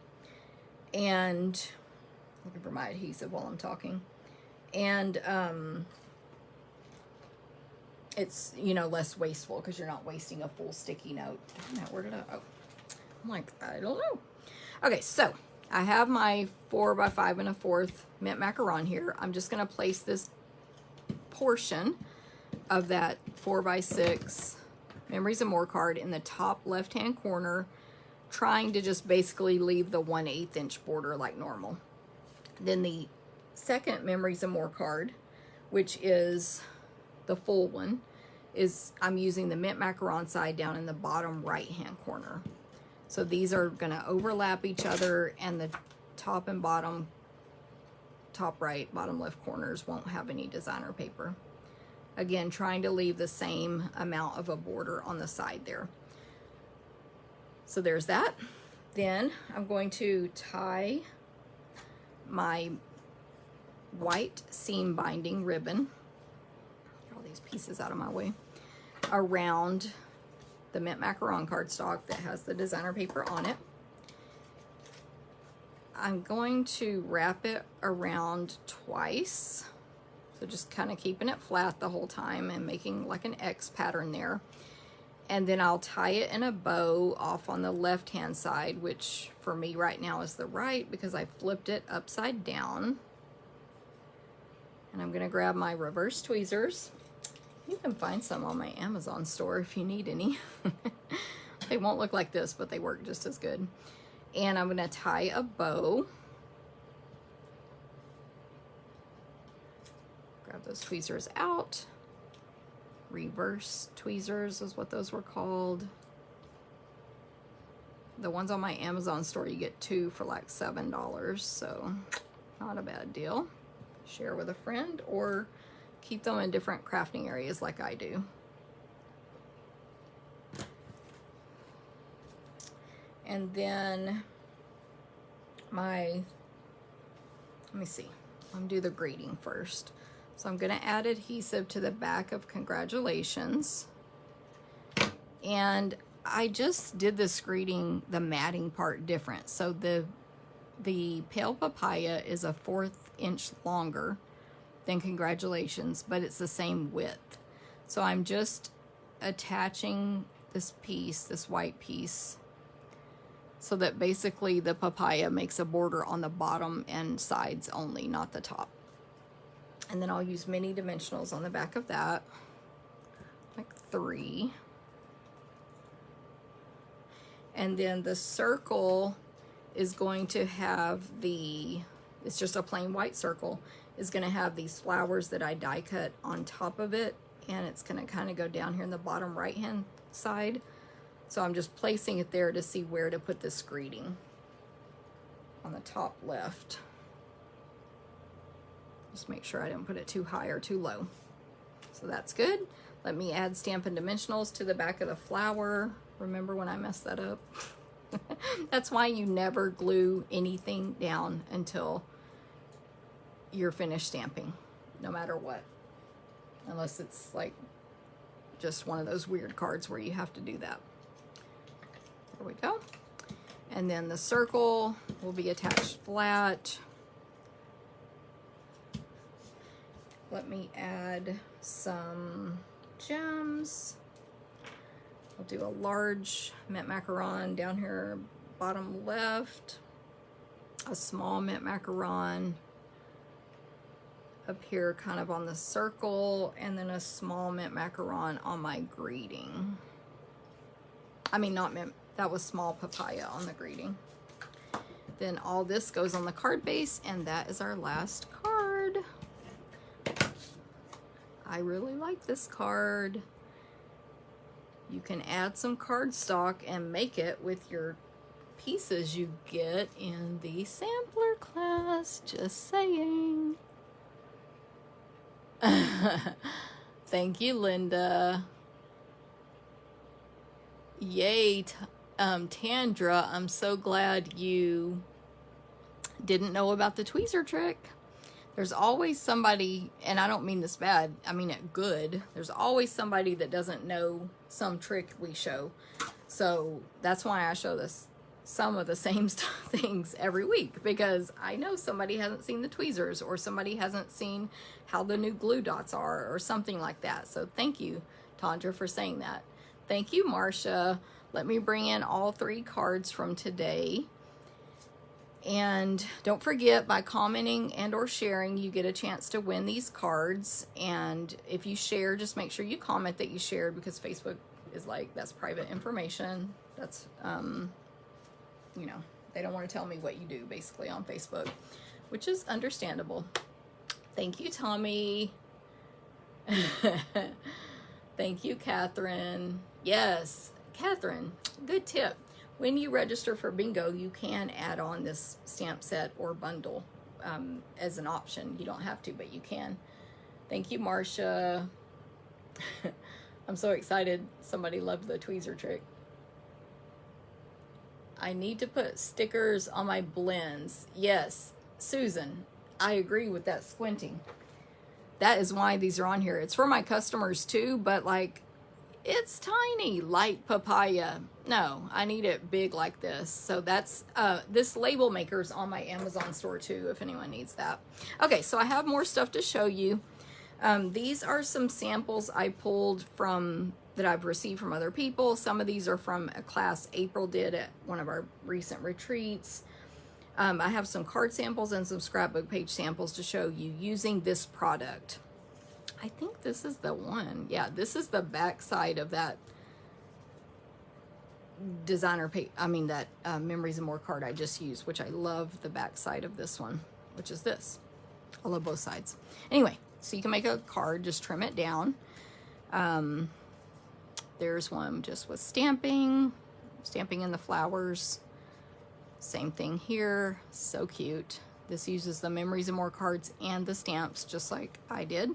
And looking for my adhesive while I'm talking. And it's, you know, less wasteful because you're not wasting a full sticky note. Now, where did oh, I'm like, I don't know. Okay, so I have my 4x5 1/4 mint macaron here. I'm just going to place this portion of that 4x6 Memories and More card in the top left-hand corner, trying to just basically leave the 1/8 inch border like normal. Then the second Memories and More card, which is the full one, is I'm using the mint macaron side down in the bottom right-hand corner. So these are going to overlap each other, and the top and bottom, top right, bottom left corners won't have any designer paper. Again, trying to leave the same amount of a border on the side there. So there's that. Then I'm going to tie my white seam binding ribbon, get all these pieces out of my way, around the mint macaron cardstock that has the designer paper on it. I'm going to wrap it around twice, so just kind of keeping it flat the whole time and making like an X pattern there. And then I'll tie it in a bow off on the left hand side, which for me right now is the right because I flipped it upside down. And I'm going to grab my reverse tweezers. You can find some on my Amazon store if you need any. They won't look like this, but they work just as good. And I'm going to tie a bow. Grab those tweezers out. Reverse tweezers is what those were called. The ones on my Amazon store, you get 2 for like $7, so not a bad deal. Share with a friend or keep them in different crafting areas like I do. And then let me see, I'm gonna do the greeting first. So I'm gonna add adhesive to the back of Congratulations. And I just did this greeting, the matting part, different. So the pale papaya is a 1/4 inch longer than Congratulations, but it's the same width. So I'm just attaching this piece, this white piece, so that basically the papaya makes a border on the bottom and sides only, not the top. And then I'll use mini dimensionals on the back of that, like 3. And then the circle is going to have it's just a plain white circle, is going to have these flowers that I die cut on top of it, and it's going to kind of go down here in the bottom right hand side. So I'm just placing it there to see where to put this greeting on the top left. Just make sure I didn't put it too high or too low. So that's good. Let me add Stampin' Dimensionals to the back of the flower. Remember when I messed that up? That's why you never glue anything down until you're finished stamping, no matter what. Unless it's like just one of those weird cards where you have to do that. There we go. And then the circle will be attached flat. Let me add some gems. I'll do a large mint macaron down here, bottom left, a small mint macaron up here kind of on the circle, and then a small mint macaron on my greeting. I mean, not mint, that was small papaya on the greeting. Then all this goes on the card base, and that is our last card. I really like this card. You can add some cardstock and make it with your pieces you get in the sampler class. Just saying. Thank you, Linda. Yay, Tandra, I'm so glad you didn't know about the tweezer trick. There's always somebody, and I don't mean this bad, I mean it good. There's always somebody that doesn't know some trick we show. So that's why I show this some of the same things every week, because I know somebody hasn't seen the tweezers, or somebody hasn't seen how the new glue dots are, or something like that. So thank you, Tandra, for saying that. Thank you, Marcia. Let me bring in all 3 cards from today. And don't forget, by commenting and or sharing, you get a chance to win these cards. And if you share, just make sure you comment that you shared, because Facebook is like, that's private information. That's, you know, they don't want to tell me what you do basically on Facebook, which is understandable. Thank you, Tommy. Thank you, Catherine. Yes, Catherine, good tip. When you register for bingo, you can add on this stamp set or bundle as an option. You don't have to, but you can. Thank you, Marcia. I'm so excited somebody loved the tweezer trick. I need to put stickers on my blends. Yes, Susan, I agree with that squinting. That is why these are on here. It's for my customers too, but like, it's tiny, light papaya. No, I need it big like this. So that's, this label maker's on my Amazon store too, if anyone needs that. Okay, so I have more stuff to show you. These are some samples I pulled from, that I've received from other people. Some of these are from a class April did at one of our recent retreats. I have some card samples and some scrapbook page samples to show you using this product. I think this is the one. Yeah, this is the back side of that designer page. I mean, that Memories and More card I just used, which I love the back side of this one, which is this. I love both sides. Anyway, so you can make a card, just trim it down. There's one just with stamping in the flowers. Same thing here, so cute. This uses the Memories and More cards and the stamps, just like I did.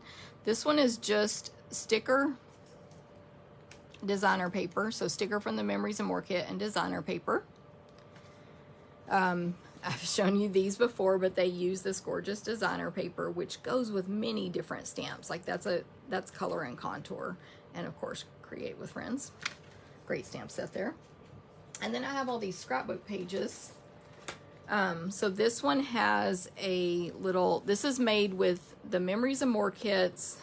This one is just sticker designer paper. So sticker from the Memories and More kit and designer paper. I've shown you these before, but they use this gorgeous designer paper, which goes with many different stamps. Like that's color and contour. And of course, Create with Friends. Great stamp set there. And then I have all these scrapbook pages. So this one has a little, this is made with the Memories and More kits,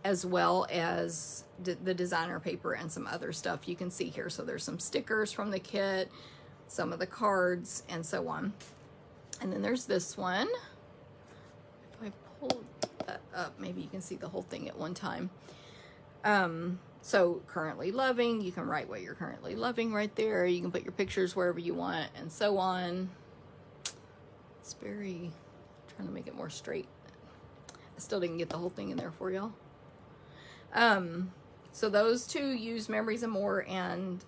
as well as the designer paper and some other stuff you can see here. So there's some stickers from the kit, some of the cards, and so on. And then there's this one. If I pull that up, maybe you can see the whole thing at one time. So currently loving, you can write what you're currently loving right there. You can put your pictures wherever you want, and so on. It's very, trying to make it more straight. I still didn't get the whole thing in there for y'all. So those two use Memories and More and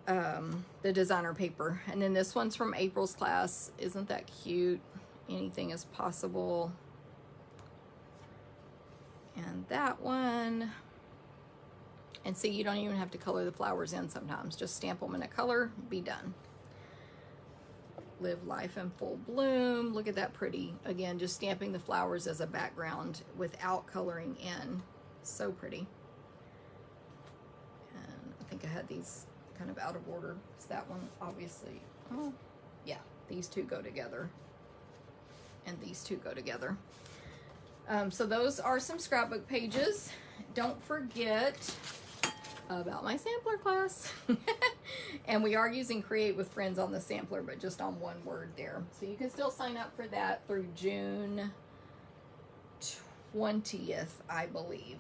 the designer paper. And then this one's from April's class. Isn't that cute? anything is possible. And that one. And see, you don't even have to color the flowers in sometimes. Just stamp them in a color, be done. Live life in full bloom. Look at that pretty. Again, just stamping the flowers as a background without coloring in. So pretty. And I think I had these kind of out of order. So that one, obviously, oh, yeah, these two go together. And these two go together. So those are some scrapbook pages. Don't forget about my sampler class. And we are using Create with Friends on the sampler, but just on one word there. So you can still sign up for that through June 20th, I believe.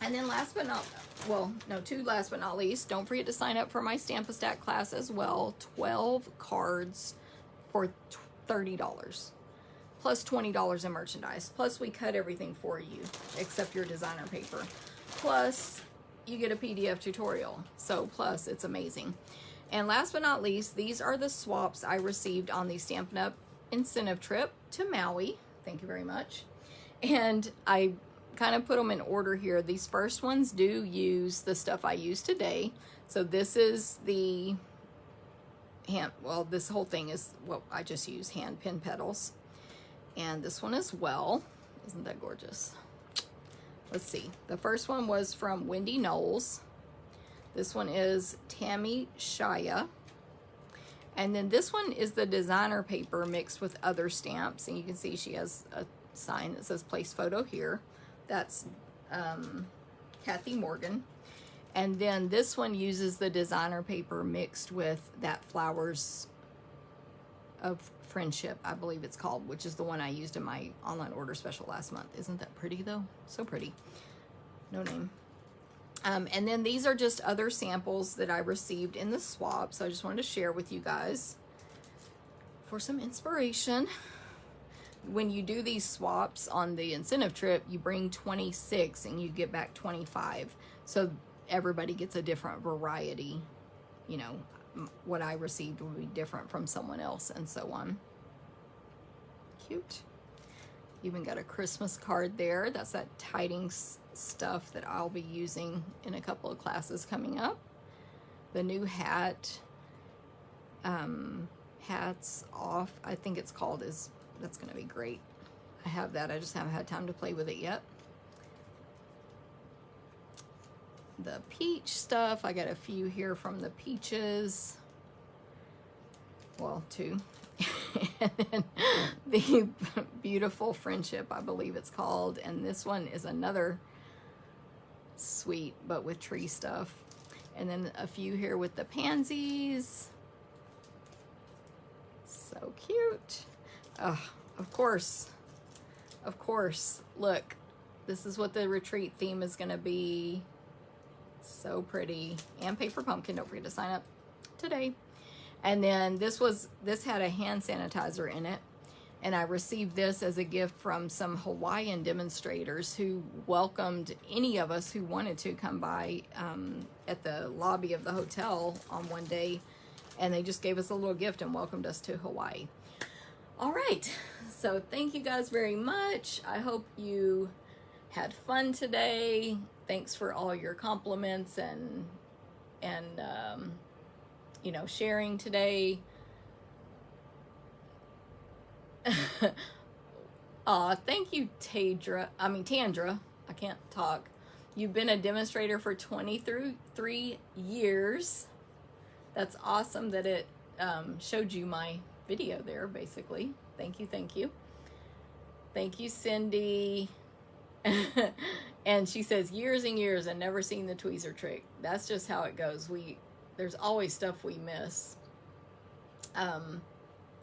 And then last but not, well, no, last but not least, don't forget to sign up for my Stamp-A-Stack class as well. 12 cards for $30. Plus $20 in merchandise. Plus we cut everything for you, except your designer paper. Plus you get a PDF tutorial. So plus it's amazing. And last but not least, these are the swaps I received on the Stampin' Up incentive trip to Maui. Thank you very much. And I kind of put them in order here. These first ones do use the stuff I use today. So this is the well, this whole thing is what I just use, Hand-Penned Petals. And this one as well. Isn't that gorgeous? Let's see. The first one was from Wendy Knowles. This one is Tammy Shaya. And then this one is the designer paper mixed with other stamps. And you can see she has a sign that says place photo here. That's Kathy Morgan. And then this one uses the designer paper mixed with that Flowers of Friendship, I believe it's called, which is the one I used in my online order special last month. Isn't that pretty though? So pretty. No name. And then these are just other samples that I received in the swap. So I just wanted to share with you guys for some inspiration. When you do these swaps on the incentive trip, you bring 26 and you get back 25. So everybody gets a different variety. You know, what I received will be different from someone else and so on. Cute. Even got a Christmas card there. That's that tidings stuff that I'll be using in a couple of classes coming up. The new hat, hats off, I think it's called, that's going to be great. I have that. I just haven't had time to play with it yet. The peach stuff, I got a few here from the peaches. Well, two. And then the Beautiful Friendship, I believe it's called. And this one is another sweet, but with tree stuff. And then a few here with the pansies. So cute. Oh, of course. Of course. Look, this is what the retreat theme is going to be. So pretty. And paper pumpkin. Don't forget to sign up today. And then this had a hand sanitizer in it. And I received this as a gift from some Hawaiian demonstrators who welcomed any of us who wanted to come by at the lobby of the hotel on one day. And they just gave us a little gift and welcomed us to Hawaii. All right. So thank you guys very much. I hope you had fun today. Thanks for all your compliments and you know, sharing today. Thank you, Tandra. I can't talk. You've been a demonstrator for 23 years. That's awesome that it showed you my video there, basically. Thank you, thank you. Thank you, Cindy. And she says, years and years and never seen the tweezer trick. That's just how it goes. There's always stuff we miss.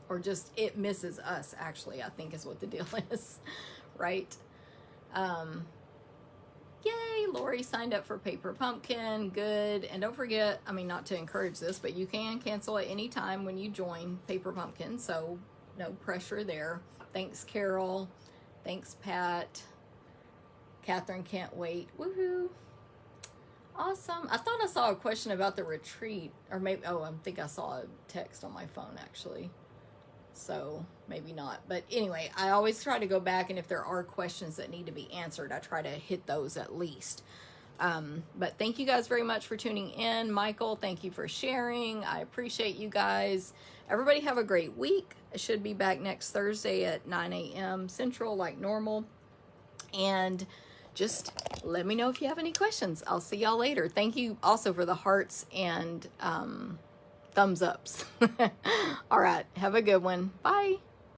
Or just it misses us, actually, I think is what the deal is. Right? Yay, Lori signed up for Paper Pumpkin. Good. And don't forget, I mean, not to encourage this, but you can cancel at any time when you join Paper Pumpkin. So no pressure there. Thanks, Carol. Thanks, Pat. Catherine can't wait. Woohoo. Awesome. I thought I saw a question about the retreat, or maybe, oh, I think I saw a text on my phone actually. So maybe not. But anyway, I always try to go back, and if there are questions that need to be answered, I try to hit those at least. But thank you guys very much for tuning in. Michael, thank you for sharing. I appreciate you guys. Everybody have a great week. I should be back next Thursday at 9 a.m. Central like normal. And just let me know if you have any questions. I'll see y'all later. Thank you also for the hearts and thumbs ups. All right. Have a good one. Bye.